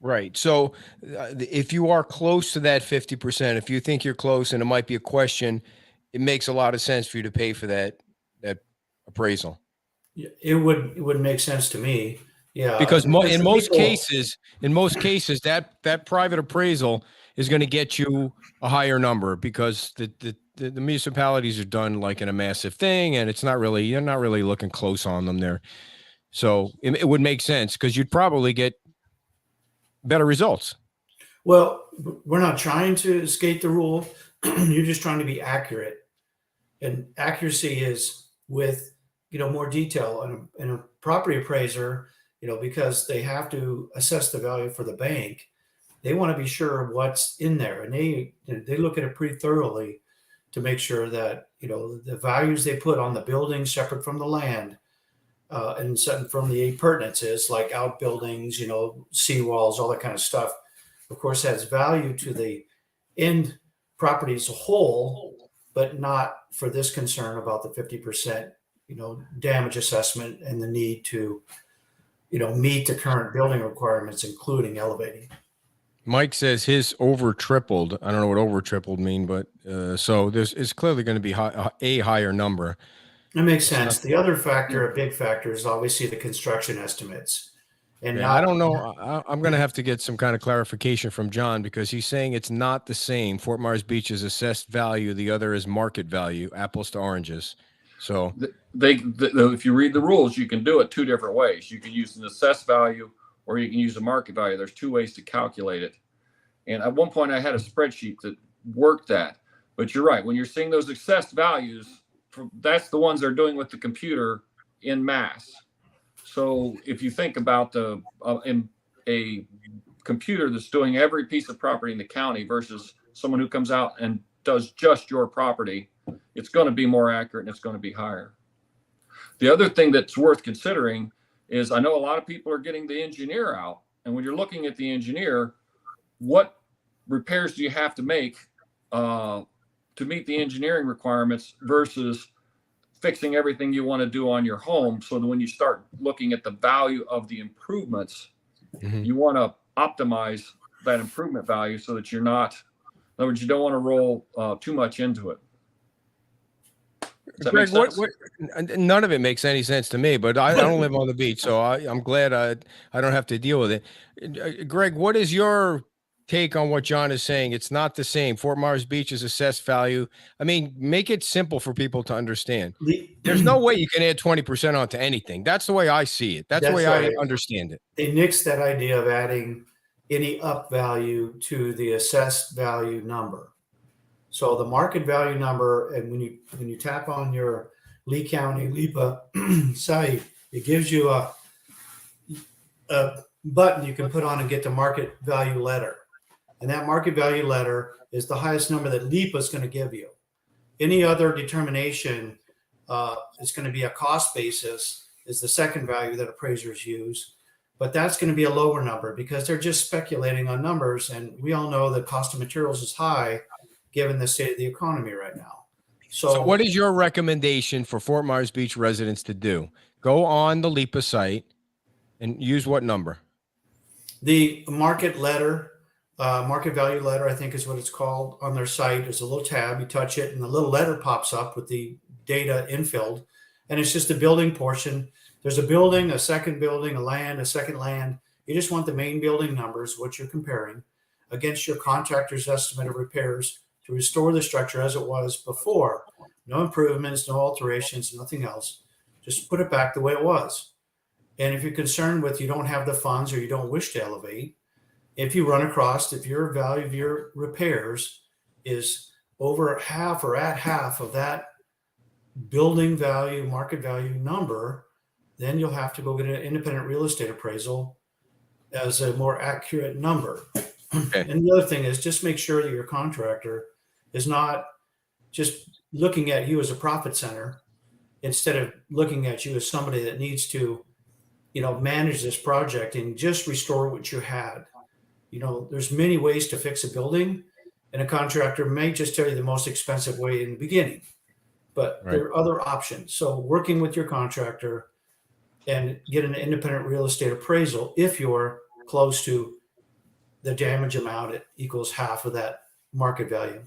Right. So if you are close to that 50%, if you think you're close and it might be a question, it makes a lot of sense for you to pay for that appraisal. It would make sense to me. Yeah. Because in most cases, that private appraisal is going to get you a higher number, because the municipalities are done like in a massive thing, and you're not really looking close on them there. So it would make sense, because you'd probably get better results. Well, we're not trying to escape the rule. You're just trying to be accurate, and accuracy is with, more detail, and a property appraiser, because they have to assess the value for the bank. They want to be sure what's in there, and they look at it pretty thoroughly to make sure that, the values they put on the building separate from the land, and separate from the appurtenances like outbuildings, seawalls, all that kind of stuff, of course, has value to the end property as a whole. but not for this concern about the 50%, damage assessment and the need to, meet the current building requirements, including elevating. Mike says his over tripled. I don't know what over tripled mean, but so there's is clearly going to be a higher number. That makes sense. The other factor, a big factor, is obviously the construction estimates. And I don't know. I'm going to have to get some kind of clarification from John, because he's saying it's not the same. Fort Myers Beach is assessed value. The other is market value, apples to oranges. So if you read the rules, you can do it two different ways. You can use an assessed value, or you can use a market value. There's two ways to calculate it. And at one point I had a spreadsheet that worked that, but you're right. When you're seeing those assessed values, that's the ones they're doing with the computer in mass. So if you think about in a computer that's doing every piece of property in the county versus someone who comes out and does just your property, it's going to be more accurate and it's going to be higher. The other thing that's worth considering is, I know a lot of people are getting the engineer out, and when you're looking at the engineer, what repairs do you have to make to meet the engineering requirements versus fixing everything you want to do on your home? So that when you start looking at the value of the improvements, you want to optimize that improvement value so that you're not, in other words, you don't want to roll too much into it. Greg, none of it makes any sense to me, but I don't live on the beach, so I'm glad I don't have to deal with it. Greg, what is your take on what John is saying? It's not the same. Fort Myers Beach is assessed value. I mean, make it simple for people to understand. There's no way you can add 20% onto anything. That's the way I see it. That's the way I understand it. They nixed that idea of adding any up value to the assessed value number. So the market value number, and when you tap on your Lee County LIPA site, it gives you a button you can put on and get the market value letter. And that market value letter is the highest number that LIPA is going to give you. Any other determination is going to be a cost basis, is the second value that appraisers use. But that's going to be a lower number because they're just speculating on numbers. And we all know the cost of materials is high given the state of the economy right now. So what is your recommendation for Fort Myers Beach residents to do? Go on the LIPA site and use what number? The market letter, market value letter, I think is what it's called on their site. There's a little tab, you touch it, and the little letter pops up with the data infilled. And it's just the building portion. There's a building, a second building, a land, a second land. You just want the main building numbers, what you're comparing, against your contractor's estimate of repairs to restore the structure as it was before. No improvements, no alterations, nothing else. Just put it back the way it was. And if you're concerned with you don't have the funds or you don't wish to elevate, if you run across, if your value of your repairs is over half or at half of that building value, market value number, then you'll have to go get an independent real estate appraisal as a more accurate number. Okay. And the other thing is just make sure that your contractor is not just looking at you as a profit center instead of looking at you as somebody that needs to, manage this project and just restore what you had. There's many ways to fix a building, and a contractor may just tell you the most expensive way in the beginning, but there are other options. So working with your contractor and get an independent real estate appraisal if you're close to the damage amount, it equals half of that market value.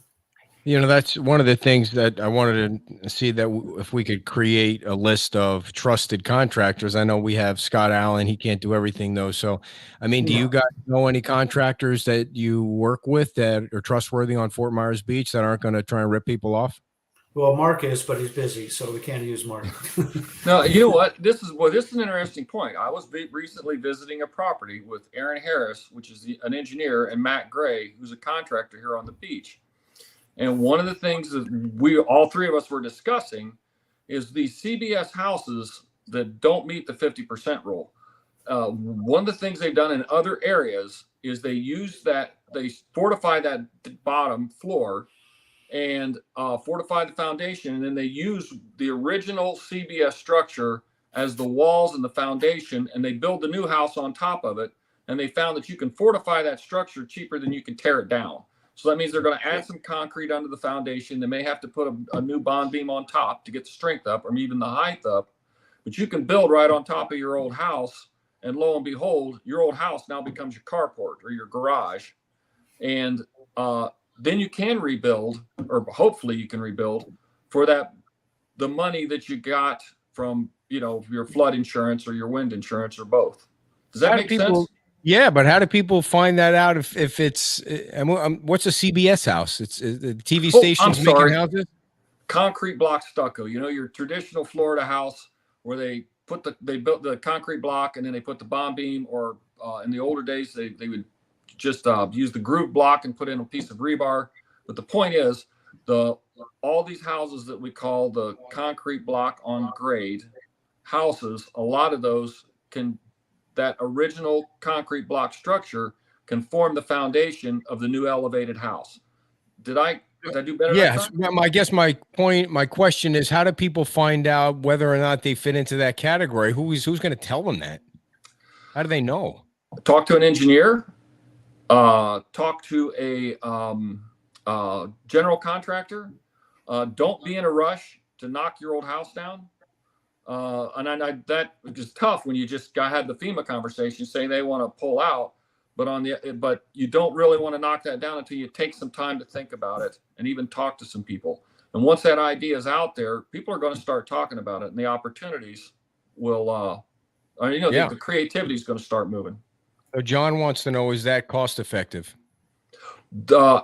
That's one of the things that I wanted to see, that if we could create a list of trusted contractors. I know we have Scott Allen. He can't do everything though. So, I mean, do you guys know any contractors that you work with that are trustworthy on Fort Myers Beach that aren't going to try and rip people off? Well, Mark is, but he's busy, so we can't use Mark. No, you know what? This is an interesting point. I was recently visiting a property with Aaron Harris, which is an engineer, and Matt Gray, who's a contractor here on the beach. And one of the things that all three of us were discussing is these CBS houses that don't meet the 50% rule. One of the things they've done in other areas is they fortify that bottom floor and fortify the foundation, and then they use the original CBS structure as the walls and the foundation, and they build the new house on top of it. And they found that you can fortify that structure cheaper than you can tear it down. So that means they're going to add some concrete under the foundation. They may have to put a new bond beam on top to get the strength up or even the height up. But you can build right on top of your old house. And lo and behold, your old house now becomes your carport or your garage. And then you can rebuild, or hopefully you can rebuild for the money that you got from, your flood insurance or your wind insurance or both. Does that make sense? Yeah, but how do people find that out if it's what's a CBS house? It's the TV station's making houses? Concrete block stucco. Your traditional Florida house where they built the concrete block and then they put the bond beam, or in the older days they would just use the group block and put in a piece of rebar. But the point is, all these houses that we call the concrete block on grade houses, a lot of those that original concrete block structure can form the foundation of the new elevated house. Did I do better? Yes. I guess my question is, how do people find out whether or not they fit into that category? Who's going to tell them that? How do they know? Talk to an engineer. Talk to a general contractor. Don't be in a rush to knock your old house down. And that is tough when you just had the FEMA conversation saying they want to pull out, but you don't really want to knock that down until you take some time to think about it and even talk to some people. And once that idea is out there, people are going to start talking about it, and the opportunities will, the creativity is going to start moving. So John wants to know, is that cost effective?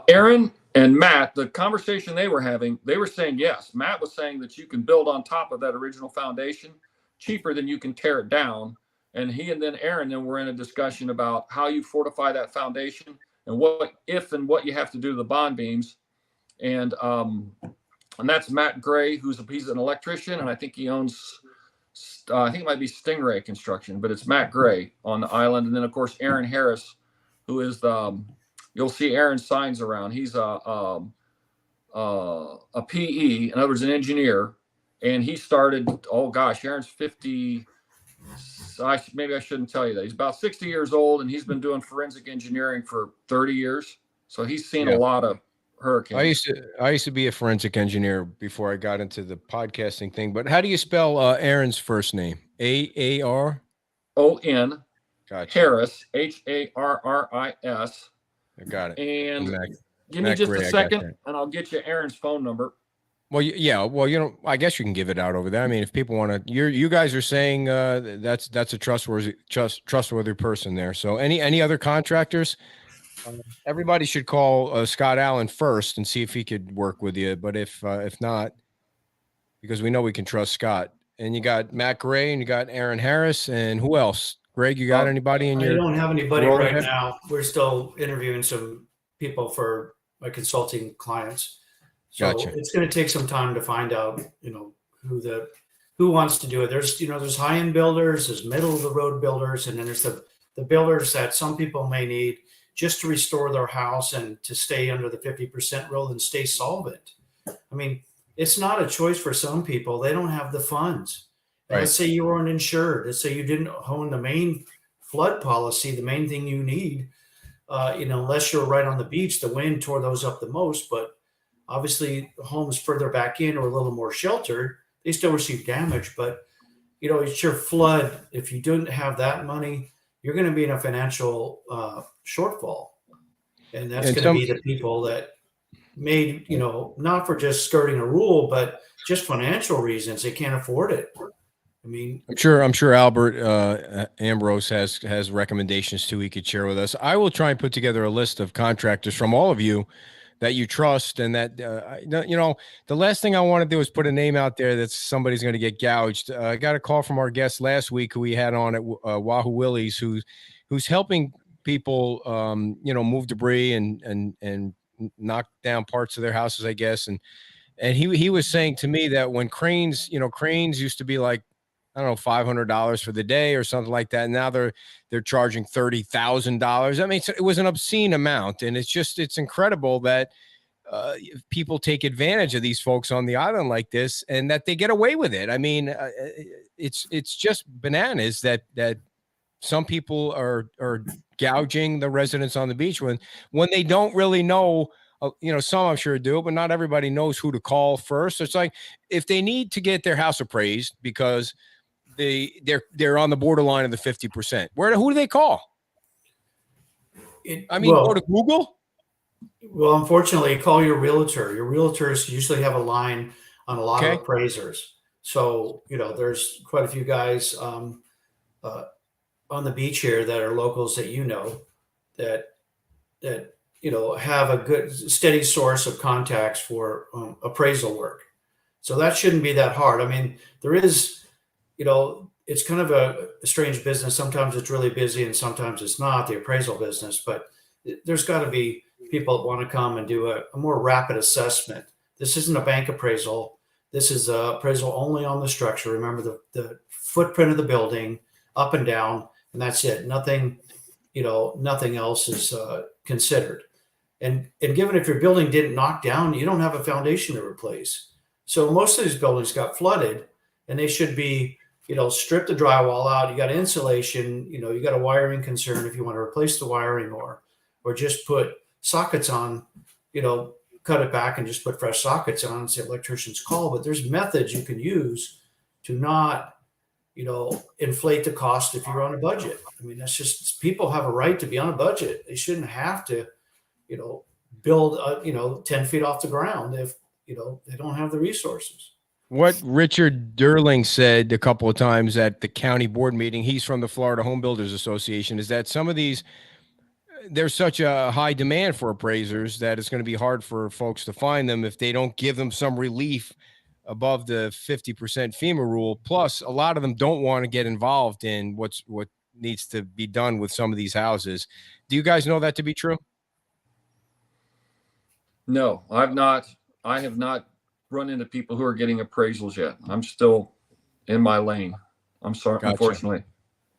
Aaron and Matt, the conversation they were having, they were saying yes. Matt was saying that you can build on top of that original foundation cheaper than you can tear it down. And he and then Aaron were in a discussion about how you fortify that foundation and what you have to do to the bond beams. And that's Matt Gray, he's an electrician, and I think he owns, I think it might be Stingray Construction, but it's Matt Gray on the island. And then of course Aaron Harris, who is you'll see Aaron's signs around. He's a PE, in other words, an engineer, and he started. Oh gosh, Aaron's 50. Maybe I shouldn't tell you that. He's about 60 years old, and he's been doing forensic engineering for 30 years. So he's seen a lot of hurricanes. I used to be a forensic engineer before I got into the podcasting thing. But how do you spell Aaron's first name? AARON. Gotcha. Harris, HARRIS. I got it. And give me just a second, and I'll get you Aaron's phone number. Well, yeah. Well, I guess you can give it out over there. I mean, if people want to, you guys are saying that's a trustworthy person there. So any other contractors? Everybody should call Scott Allen first and see if he could work with you. But if not, because we know we can trust Scott. And you got Matt Gray and you got Aaron Harris, and who else? Greg, you got anybody in your? I don't have anybody right now. We're still interviewing some people for my consulting clients. So gotcha. It's going to take some time to find out, who wants to do it. There's high-end builders, there's middle of the road builders, and then there's the builders that some people may need just to restore their house and to stay under the 50% rule and stay solvent. I mean, it's not a choice for some people. They don't have the funds. Right. Let's say you weren't insured. Let's say you didn't own the main flood policy, the main thing you need, unless you're right on the beach, the wind tore those up the most. But obviously, homes further back in or a little more sheltered, they still receive damage. But, it's your flood. If you didn't have that money, you're going to be in a financial shortfall. And that's going to be the people that made, not for just skirting a rule, but just financial reasons. They can't afford it. I mean, I'm sure Albert Ambrose has recommendations too he could share with us. I will try and put together a list of contractors from all of you that you trust, and that the last thing I want to do is put a name out there that somebody's going to get gouged. I got a call from our guest last week who we had on at Wahoo Willie's, who's helping people move debris and knock down parts of their houses, I guess, and he was saying to me that when cranes used to be like, I don't know, $500 for the day or something like that. Now they're charging $30,000. I mean, it was an obscene amount, and it's incredible that people take advantage of these folks on the island like this, and that they get away with it. I mean, it's just bananas that some people are gouging the residents on the beach when they don't really know some I'm sure do, but not everybody knows who to call first. So it's like if they need to get their house appraised because they're on the borderline of the 50%, who do they call? Go to Google. Well, unfortunately, call your realtor. Your realtors usually have a line on a lot of appraisers. So, there's quite a few guys on the beach here that are locals that have a good steady source of contacts for appraisal work. So that shouldn't be that hard. I mean, there is, it's kind of a strange business. Sometimes it's really busy and sometimes it's not, the appraisal business, but there's got to be people that want to come and do a more rapid assessment. This isn't a bank appraisal. This is a appraisal only on the structure. Remember the footprint of the building up and down, and that's it. Nothing else is considered. And given if your building didn't knock down, you don't have a foundation to replace. So most of these buildings got flooded, and they should be, strip the drywall out. You got insulation, you got a wiring concern if you want to replace the wiring or just put sockets on, cut it back and just put fresh sockets on and say electricians call. But there's methods you can use to not, inflate the cost if you're on a budget. I mean, that's just, people have a right to be on a budget. They shouldn't have to, build, 10 feet off the ground if, they don't have the resources. What Richard Durling said a couple of times at the county board meeting, he's from the Florida Home Builders Association, is that some of these, there's such a high demand for appraisers that it's going to be hard for folks to find them if they don't give them some relief above the 50% FEMA rule. Plus, a lot of them don't want to get involved in what needs to be done with some of these houses. Do you guys know that to be true? No, I have not run into people who are getting appraisals yet. I'm still in my lane. I'm sorry, Gotcha. Unfortunately.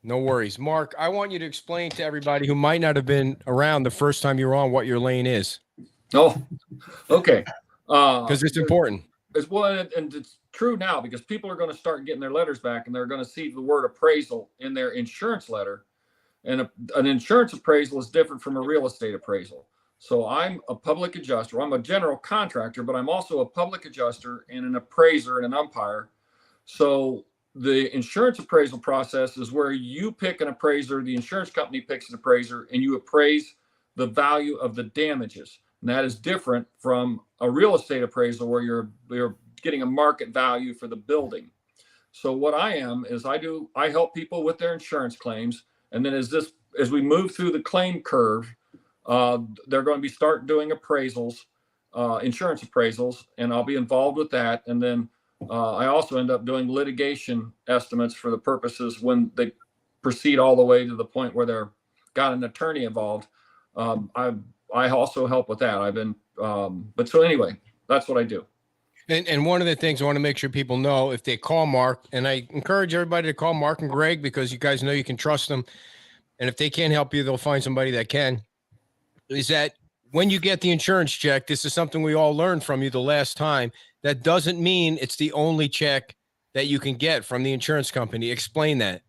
No worries. Mark, I want you to explain to everybody who might not have been around the first time you were on what your lane is. Oh, okay. Because it's important. It's and it's true now because people are going to start getting their letters back and they're going to see the word appraisal in their insurance letter. And an insurance appraisal is different from a real estate appraisal. So I'm a public adjuster. I'm a general contractor, but I'm also a public adjuster and an appraiser and an umpire. So the insurance appraisal process is where you pick an appraiser, the insurance company picks an appraiser, and you appraise the value of the damages. And that is different from a real estate appraisal where you're getting a market value for the building. So what I am is I help people with their insurance claims. And then as we move through the claim curve, they're going to be start doing appraisals, insurance appraisals, and I'll be involved with that. And then I also end up doing litigation estimates for the purposes when they proceed all the way to the point where they're got an attorney involved. I also help with that. I've been, but so anyway, that's what I do. And one of the things I want to make sure people know, if they call Mark, and I encourage everybody to call Mark and Greg because you guys know you can trust them. And if they can't help you, they'll find somebody that can. Is that when you get the insurance check, this is something we all learned from you the last time. That doesn't mean it's the only check that you can get from the insurance company. Explain that.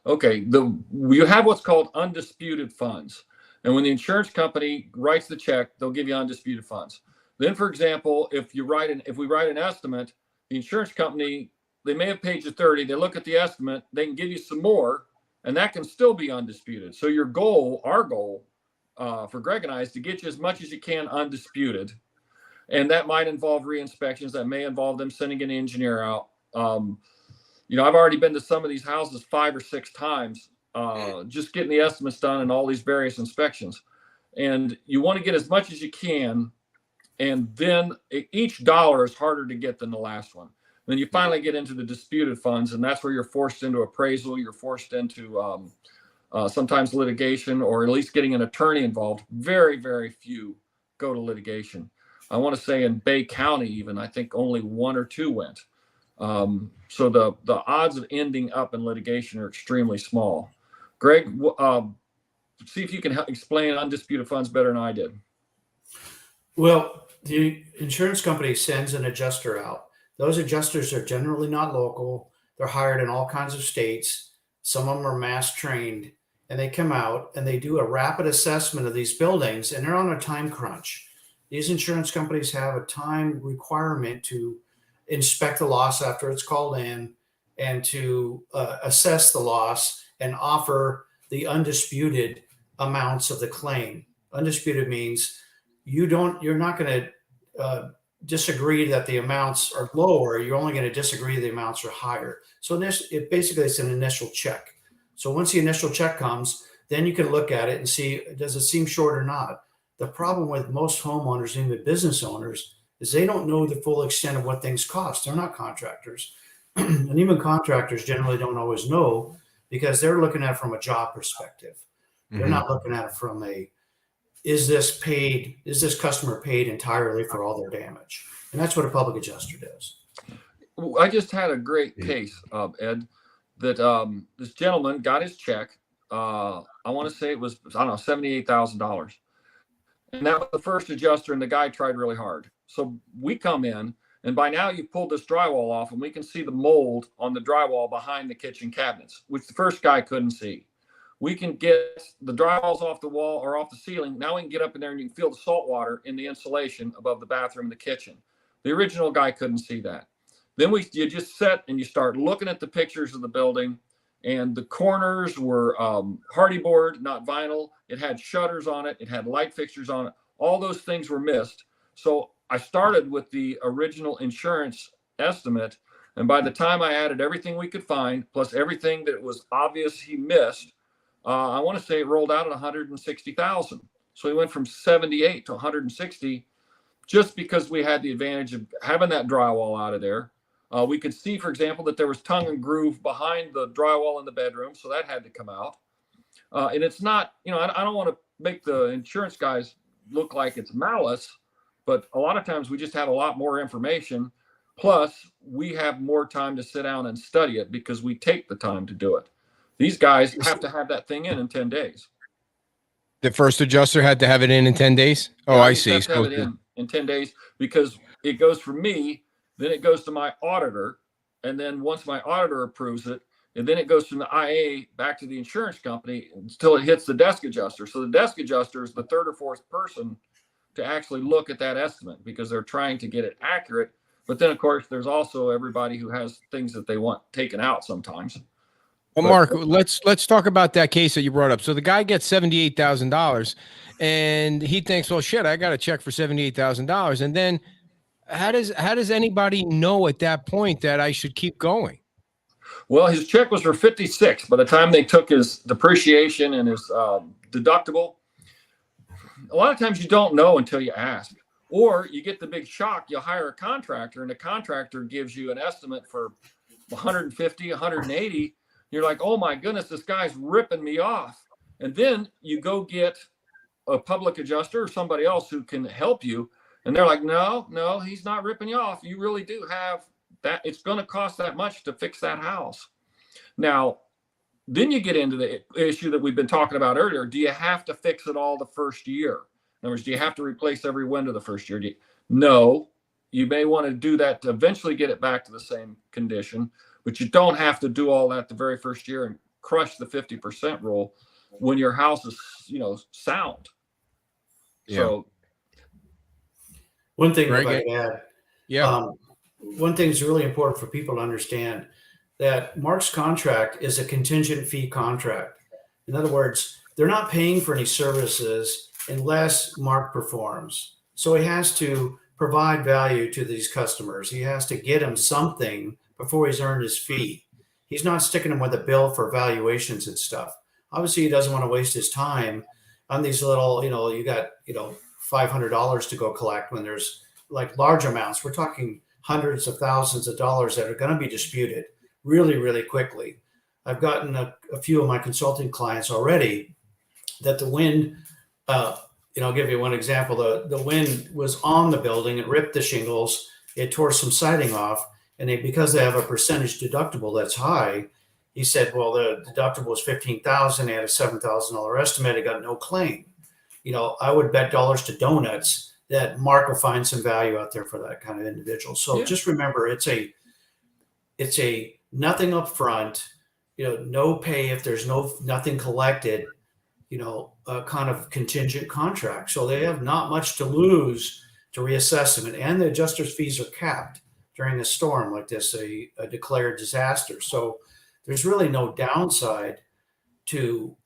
Okay. You have what's called undisputed funds. And when the insurance company writes the check, they'll give you undisputed funds. Then, for example, if we write an estimate, the insurance company, they may have paid you 30. They look at the estimate, they can give you some more, and that can still be undisputed. So our goal for Greg and I is to get you as much as you can undisputed. And that might involve re-inspections. That may involve them sending an engineer out. I've already been to some of these houses 5 or 6 times, just getting the estimates done and all these various inspections. And you want to get as much as you can. And then each dollar is harder to get than the last one. And then you finally get into the disputed funds, and that's where you're forced into appraisal. You're forced into sometimes litigation, or at least getting an attorney involved. Very, very few go to litigation. I want to say in Bay County, even, I think only 1 or 2 went. So the odds of ending up in litigation are extremely small. Greg, see if you can explain undisputed funds better than I did. Well, the insurance company sends an adjuster out. Those adjusters are generally not local. They're hired in all kinds of states. Some of them are mass trained, and they come out and they do a rapid assessment of these buildings, and they're on a time crunch. these insurance companies have a time requirement to inspect the loss after it's called in and to assess the loss and offer the undisputed amounts of the claim. Undisputed means you're not going to disagree that the amounts are lower. You're only going to disagree the amounts are higher. So basically it's an initial check. So once the initial check comes, then you can look at it and see, does it seem short or not? The problem with most homeowners, even business owners, is they don't know the full extent of what things cost. They're not contractors. And even contractors generally don't always know because they're looking at it from a job perspective. They're not looking at it from is this customer paid entirely for all their damage? And that's what a public adjuster does. I just had a great case, Ed, that this gentleman got his check. I want to say it was, I don't know, $78,000. And that was the first adjuster, and the guy tried really hard. So we come in, and by now you've pulled this drywall off, and we can see the mold on the drywall behind the kitchen cabinets, which the first guy couldn't see. We can get the drywalls off the wall or off the ceiling. Now we can get up in there and you can feel the salt water in the insulation above the bathroom and the kitchen. The original guy couldn't see that. Then you just sit and you start looking at the pictures of the building, and the corners were hardy board, not vinyl. It had shutters on it. It had light fixtures on it. All those things were missed. So I started with the original insurance estimate. And by the time I added everything we could find, plus everything that was obvious he missed, I want to say it rolled out at 160,000. So we went from 78 to 160 just because we had the advantage of having that drywall out of there. We could see, for example, that there was tongue and groove behind the drywall in the bedroom. So that had to come out. And it's not, I don't want to make the insurance guys look like it's malice, but a lot of times we just have a lot more information. Plus, we have more time to sit down and study it because we take the time to do it. These guys have to have that thing in 10 days. The first adjuster had to have it in 10 days? Oh, Yeah, I see. have to have it in 10 days because it goes from me, then it goes to my auditor, and then once my auditor approves it, and then it goes from the IA back to the insurance company until it hits the desk adjuster. So the desk adjuster is the third or fourth person to actually look at that estimate because they're trying to get it accurate. But then, of course, there's also everybody who has things that they want taken out sometimes. Well, Mark, let's talk about that case that you brought up. So the guy gets $78,000 and he thinks, well, shit, I got a check for $78,000. And then how does anybody know at that point that I should keep going? Well, his check was for 56. By the time they took his depreciation and his deductible, a lot of times you don't know until you ask, or you get the big shock. You'll hire a contractor and the contractor gives you an estimate for 150, 180. You're like, oh my goodness, this guy's ripping me off. And then you go get a public adjuster or somebody else who can help you. And they're like, no, he's not ripping you off. You really do have that. It's going to cost that much to fix that house. Now, then you get into the issue that we've been talking about earlier. Do you have to fix it all the first year? In other words, do you have to replace every window the first year? No, you may want to do that to eventually get it back to the same condition. But you don't have to do all that the very first year and crush the 50% rule when your house is, sound. Yeah. So one thing if I could add, yeah. One thing is really important for people to understand that Mark's contract is a contingent fee contract. In other words, they're not paying for any services unless Mark performs. So he has to provide value to these customers. He has to get them something before he's earned his fee. He's not sticking them with a bill for valuations and stuff. Obviously, he doesn't want to waste his time on these little, you got, $500 to go collect when there's like large amounts. We're talking hundreds of thousands of dollars that are going to be disputed really, really quickly. I've gotten a few of my consulting clients already that the wind, I'll give you one example. The wind was on the building. It ripped the shingles. It tore some siding off. And because they have a percentage deductible that's high, he said, well, the deductible was $15,000. They had a $7,000 estimate. It got no claim. I would bet dollars to donuts that Mark will find some value out there for that kind of individual. So just remember, it's a nothing up front, no pay if there's nothing collected. a kind of contingent contract. So they have not much to lose to reassess them. And the adjuster's fees are capped during a storm like this, a declared disaster. So there's really no downside to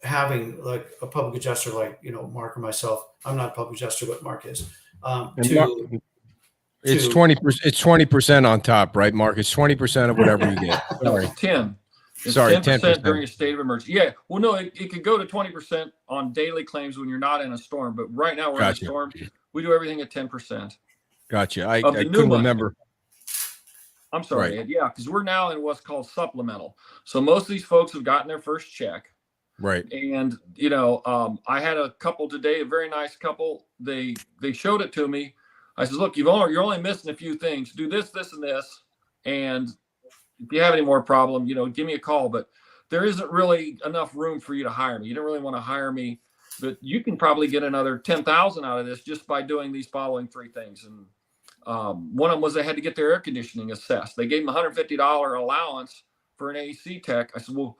having like a public adjuster like, Mark or myself. I'm not a public adjuster, but Mark is. It's 20%. It's 20% on top, right, Mark? It's 20% of whatever you get. No, it's 10. It's Sorry, 10% during a state of emergency. Yeah. Well, no, it could go to 20% on daily claims when you're not in a storm. But right now we're in a storm. We do everything at 10%. Gotcha. I couldn't remember. I'm sorry, Ed. Yeah, because we're now in what's called supplemental. So most of these folks have gotten their first check. Right. And, I had a couple today, a very nice couple. They showed it to me. I said, look, you're only missing a few things. Do this, this, and this. And if you have any more problem, give me a call. But there isn't really enough room for you to hire me. You don't really want to hire me, but you can probably get another 10,000 out of this just by doing these following three things. And one of them was they had to get their air conditioning assessed. They gave them $150 allowance for an AC tech. I said, well,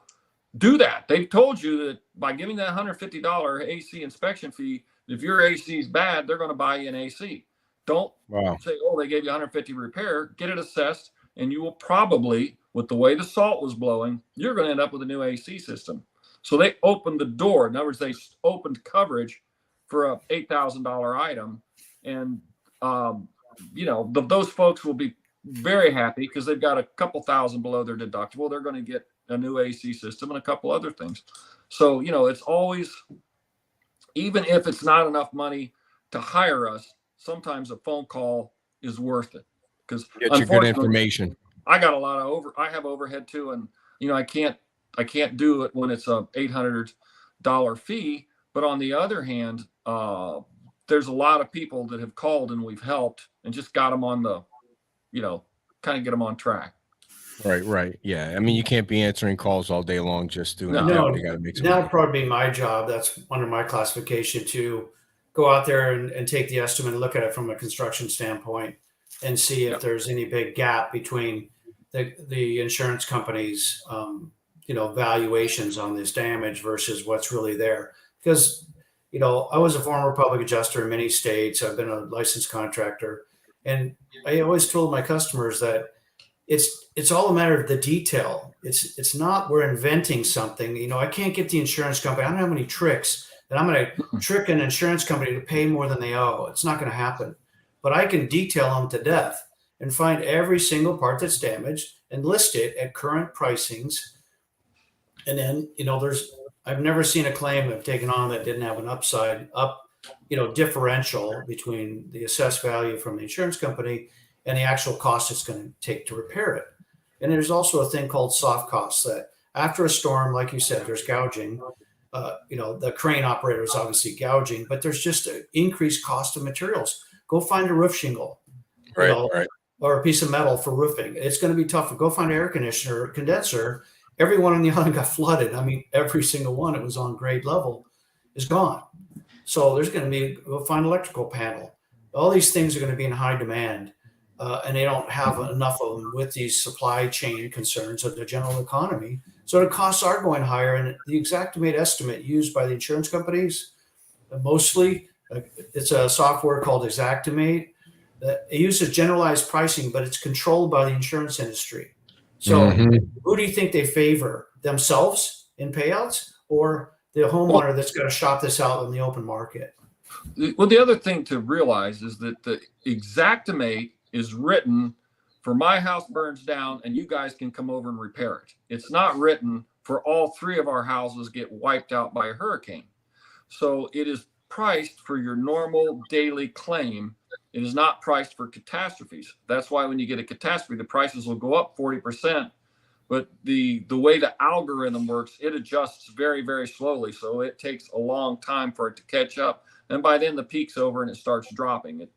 do that. They've told you that by giving that $150 AC inspection fee, if your AC is bad, they're going to buy you an AC. Don't say, oh, they gave you 150 repair. Get it assessed, and you will probably, with the way the salt was blowing, you're going to end up with a new AC system. So they opened the door. In other words, they opened coverage for a $8,000 item, and those folks will be very happy because they've got a couple thousand below their deductible. They're going to get a new AC system and a couple other things. So, it's always, even if it's not enough money to hire us, sometimes a phone call is worth it because get you good information. I got a lot of I have overhead too. And, I can't do it when it's a $800 fee. But on the other hand, there's a lot of people that have called and we've helped and just got them on the, kind of get them on track. Right. Yeah. I mean, you can't be answering calls all day long just doing that. You got to make some that'll probably be my job. That's under my classification to go out there and take the estimate and look at it from a construction standpoint and see if there's any big gap between the insurance companies, valuations on this damage versus what's really there. Because, I was a former public adjuster in many states. I've been a licensed contractor. And I always told my customers that it's all a matter of the detail. It's not we're inventing something. I can't get the insurance company. I don't have any tricks that I'm going to trick an insurance company to pay more than they owe. It's not going to happen. But I can detail them to death and find every single part that's damaged and list it at current pricings. And then, I've never seen a claim I've taken on that didn't have an differential between the assessed value from the insurance company and the actual cost it's going to take to repair it. And there's also a thing called soft costs that after a storm, like you said, there's gouging. The crane operator is obviously gouging, but there's just an increased cost of materials. Go find a roof shingle, or a piece of metal for roofing. It's going to be tough. Go find an air conditioner or condenser. Everyone on the island got flooded. I mean, every single one, it was on grade level, is gone. So there's going to be, go find an electrical panel. All these things are going to be in high demand. And they don't have enough of them with these supply chain concerns of the general economy. So the costs are going higher. And the Xactimate estimate used by the insurance companies, mostly, it's a software called Xactimate. It uses generalized pricing, but it's controlled by the insurance industry. So who do you think they favor? Themselves in payouts or the homeowner that's going to shop this out in the open market? Well, the other thing to realize is that the Xactimate is written for my house burns down and you guys can come over and repair it. It's not written for all three of our houses get wiped out by a hurricane. So it is priced for your normal daily claim. It is not priced for catastrophes. That's why when you get a catastrophe, the prices will go up 40%. But the way the algorithm works, it adjusts very, very slowly. So it takes a long time for it to catch up. And by then the peak's over and it starts dropping it.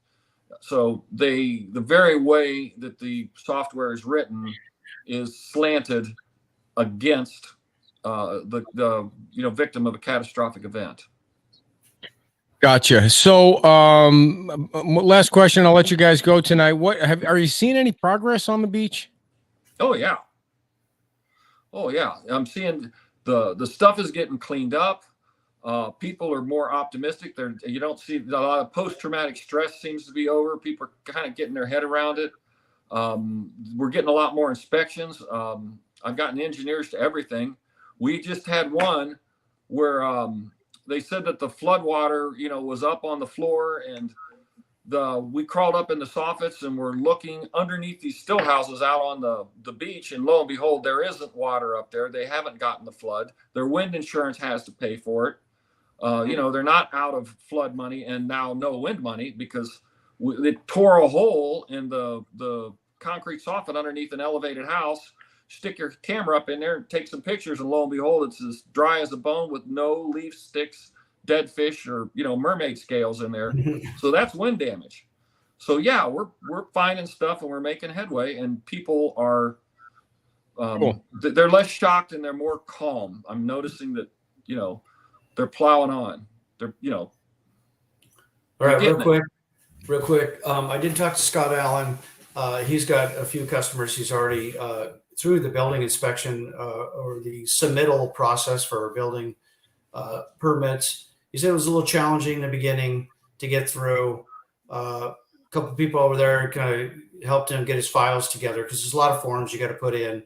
So the very way that the software is written is slanted against the victim of a catastrophic event. Gotcha. So last question, I'll let you guys go tonight. Are you seeing any progress on the beach? Oh yeah. I'm seeing the stuff is getting cleaned up. People are more optimistic. You don't see a lot of post-traumatic stress seems to be over. People are kind of getting their head around it. We're getting a lot more inspections. I've gotten engineers to everything. We just had one where they said that the flood water, was up on the floor, and we crawled up in the soffits and we're looking underneath these still houses out on the beach, and lo and behold, there isn't water up there. They haven't gotten the flood. Their wind insurance has to pay for it. They're not out of flood money and now no wind money because they tore a hole in the concrete soffit underneath an elevated house. Stick your camera up in there and take some pictures, and lo and behold, it's as dry as a bone with no leaf sticks, dead fish, or mermaid scales in there. So that's wind damage. So yeah, we're finding stuff and we're making headway, and people are Cool. They're less shocked and they're more calm. I'm noticing that they're plowing on. They're All right, real quick. I did talk to Scott Allen. He's got a few customers. He's already through the building inspection or the submittal process for building permits. He said it was a little challenging in the beginning to get through. A couple of people over there kind of helped him get his files together because there's a lot of forms you got to put in,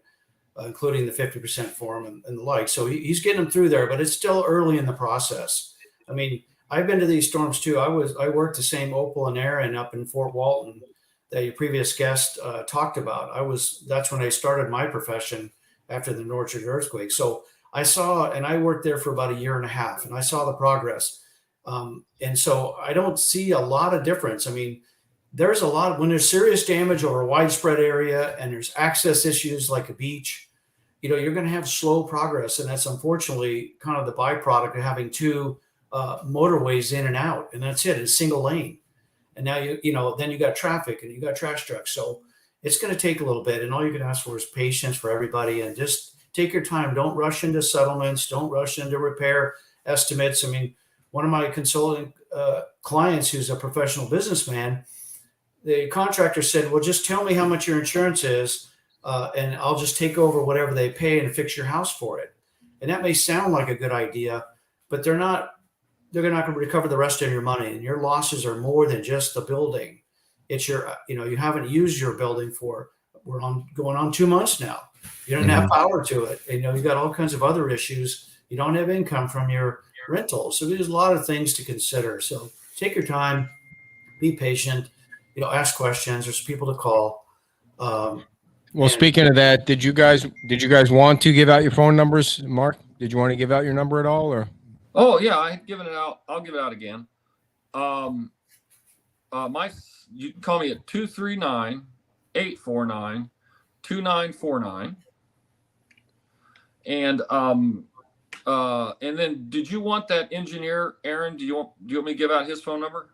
including the 50% form and the like. So he's getting them through there, but it's still early in the process. I mean, I've been to these storms too. I worked the same Opal and Aaron up in Fort Walton that your previous guest talked about. That's when I started my profession after the Northridge earthquake. So I saw, and I worked there for about a year and a half, and I saw the progress. And so I don't see a lot of difference. I mean, there's a lot when there's serious damage over a widespread area and there's access issues like a beach, you're going to have slow progress. And that's unfortunately kind of the byproduct of having two motorways in and out. And that's it. It's single lane. And now, then you got traffic and you got trash trucks. So it's going to take a little bit. And all you can ask for is patience for everybody, and just take your time. Don't rush into settlements. Don't rush into repair estimates. I mean, one of my consulting clients who's a professional businessman, the contractor said, well, just tell me how much your insurance is, and I'll just take over whatever they pay and fix your house for it. And that may sound like a good idea, but they're not going to recover the rest of your money. And your losses are more than just the building. It's you haven't used your building we're going on 2 months now. You don't have power to it. You've got all kinds of other issues. You don't have income from your rentals. So there's a lot of things to consider. So take your time, be patient, ask questions. There's people to call. Speaking of that, did you guys want to give out your phone numbers, Mark? Did you want to give out your number at all, or? Oh yeah, I had given it out. I'll give it out again. You can call me at 239-849-2949. And then did you want that engineer, Aaron? Do you want me to give out his phone number?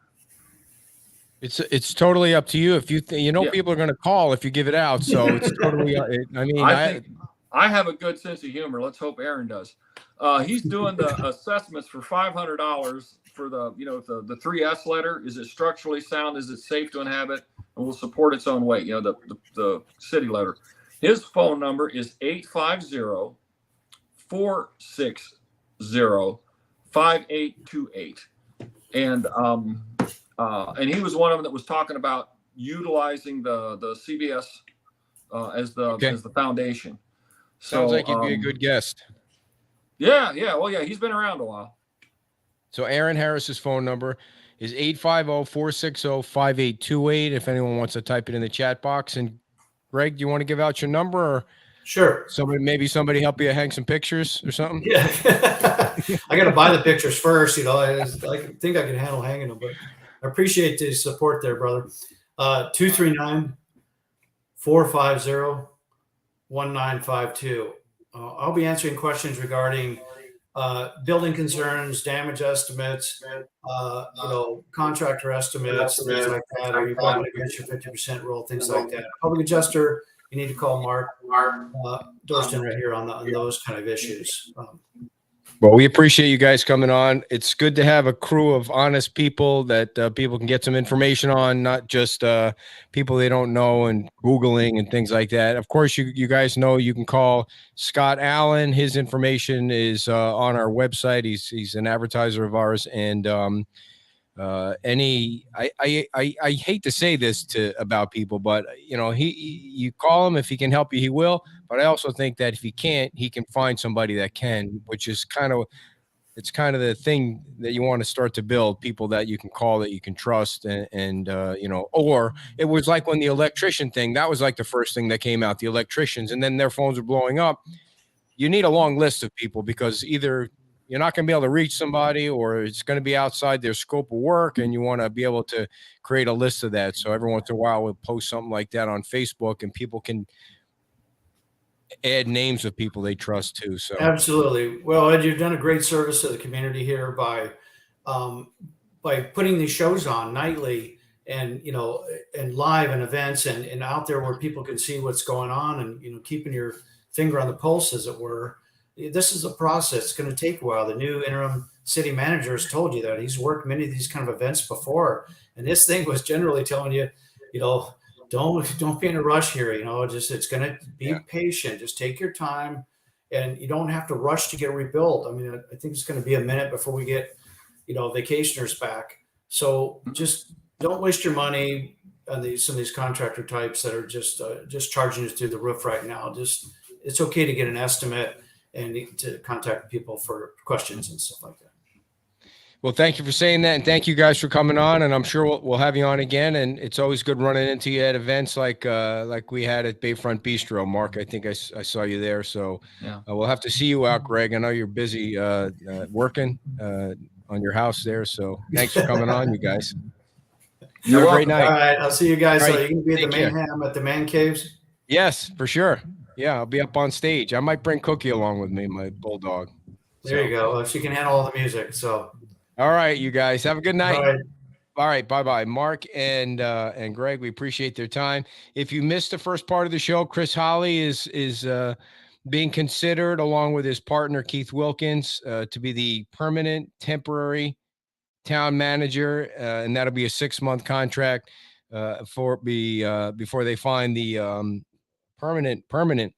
It's totally up to you. If you people are going to call if you give it out, so it's totally. I have a good sense of humor. Let's hope Aaron does. He's doing the assessments for $500 for the 3S letter. Is it structurally sound? Is it safe to inhabit? And will support its own weight. The city letter. His phone number is 850-460-5828. And he was one of them that was talking about utilizing the CBS as the foundation. Sounds like you'd be a good guest. Yeah. Well, yeah, he's been around a while. So Aaron Harris's phone number is 850-460-5828. If anyone wants to type it in the chat box. And Greg, do you want to give out your number, or sure, somebody help you hang some pictures or something? Yeah. I got to buy the pictures first. I think I can handle hanging them, but I appreciate the support there, brother. 239-450-1952. I'll be answering questions regarding building concerns, damage estimates, contractor estimates, things like that. Are you going against your 50% rule, things like that. Public adjuster, you need to call Mark Dorston right here on those kind of issues. Well, we appreciate you guys coming on. It's good to have a crew of honest people that people can get some information on, not just people they don't know and Googling and things like that. Of course, you guys know you can call Scott Allen. His information is on our website. He's an advertiser of ours. And I hate to say this about people, but you call him, if he can help you, he will. But I also think that if he can't, he can find somebody that can, which is it's kind of the thing that you want to start to build, people that you can call, that you can trust. Or it was like when the electrician thing, that was like the first thing that came out, the electricians, and then their phones were blowing up. You need a long list of people, because either you're not going to be able to reach somebody, or it's going to be outside their scope of work, and you want to be able to create a list of that. So every once in a while we'll post something like that on Facebook, and people can add names of people they trust too. So Absolutely. Well, Ed, you've done a great service to the community here by putting these shows on nightly, and and live and events, and out there where people can see what's going on, and keeping your finger on the pulse, as it were. This is a process. It's going to take a while. The new interim city manager has told you that. He's worked many of these kind of events before, and his thing was generally telling you, don't be in a rush here. It's going to be patient. Just take your time, and you don't have to rush to get rebuilt. I mean, I think it's going to be a minute before we get, vacationers back. So just don't waste your money on some of these contractor types that are just charging us through the roof right now. It's okay to get an estimate and to contact people for questions and stuff like that. Well, thank you for saying that, and thank you guys for coming on. And I'm sure we'll have you on again. And it's always good running into you at events like we had at Bayfront Bistro. Mark, I think I saw you there. So Yeah. We'll have to see you out, Greg. I know you're busy working on your house there. So thanks for coming on, you guys. You're Have a great welcome. night. All right, I'll see you guys. All So right, you can be at the take care. Mayhem at the Man Caves. Yes, for sure. Yeah, I'll be up on stage. I might bring Cookie along with me, my bulldog. There you go. She can handle all the music. So all right, you guys have a good night. all right. All right, bye-bye. Mark and Greg, we appreciate their time. If you missed the first part of the show, Chris Holly is being considered, along with his partner Keith Wilkins, to be the permanent temporary town manager, and that'll be a 6-month contract before they find the permanent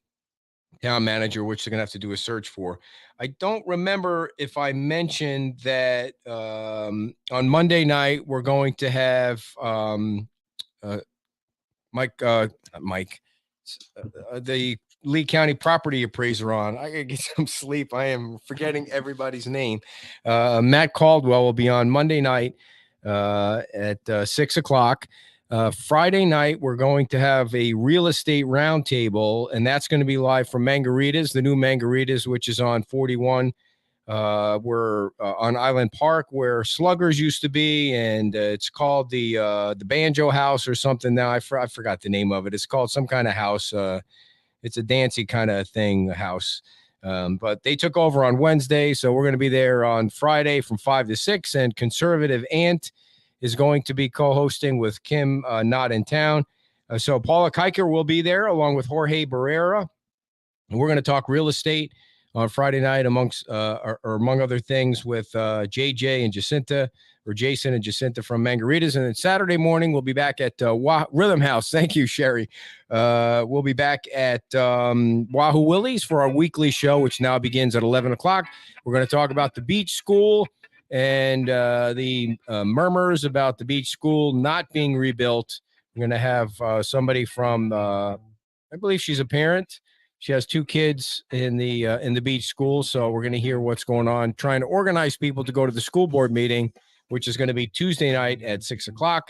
town manager, which they're gonna have to do a search for. I don't remember if I mentioned that on Monday night we're going to have the Lee County property appraiser on. I gotta get some sleep. I am forgetting everybody's name. Matt Caldwell will be on Monday night at 6:00. Friday night, we're going to have a real estate roundtable, and that's going to be live from Margaritas, the new Margaritas, which is on 41. We're on Island Park, where Sluggers used to be, and it's called the Banjo House or something. Now I forgot the name of it. It's called some kind of house. It's a dancey kind of thing, house. But they took over on Wednesday, so we're going to be there on Friday from 5 to 6. And Conservative Ant is going to be co-hosting with Kim Not in Town. So Paula Kiker will be there along with Jorge Barrera. And we're going to talk real estate on Friday night among other things with JJ and Jacinta, or Jason and Jacinta from Margaritas. And then Saturday morning, we'll be back at Rhythm House. Thank you, Sherry. We'll be back at Wahoo Willie's for our weekly show, which now begins at 11 o'clock. We're going to talk about the beach school and the murmurs about the beach school not being rebuilt. We're going to have somebody from, I believe she's a parent. She has 2 kids in the beach school. So we're going to hear what's going on, trying to organize people to go to the school board meeting, which is going to be Tuesday night at 6:00.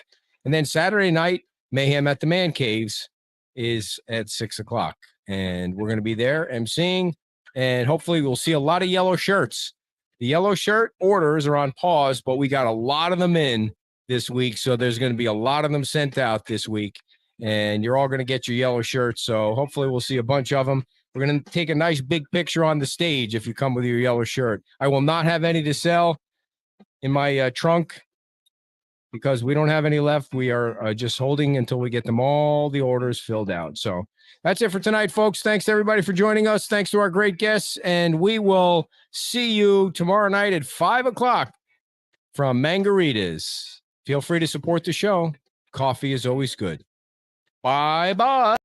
And then Saturday night, Mayhem at the Man Caves is at 6:00. And we're going to be there emceeing, and hopefully we'll see a lot of yellow shirts. The yellow shirt orders are on pause, but we got a lot of them in this week. So there's going to be a lot of them sent out this week, and you're all going to get your yellow shirts. So hopefully we'll see a bunch of them. We're going to take a nice big picture on the stage if you come with your yellow shirt. I will not have any to sell in my trunk because we don't have any left. We are just holding until we get them all the orders filled out. So that's it for tonight, folks. Thanks to everybody for joining us. Thanks to our great guests. And we will see you tomorrow night at 5 o'clock from Mangaritas. Feel free to support the show. Coffee is always good. Bye-bye.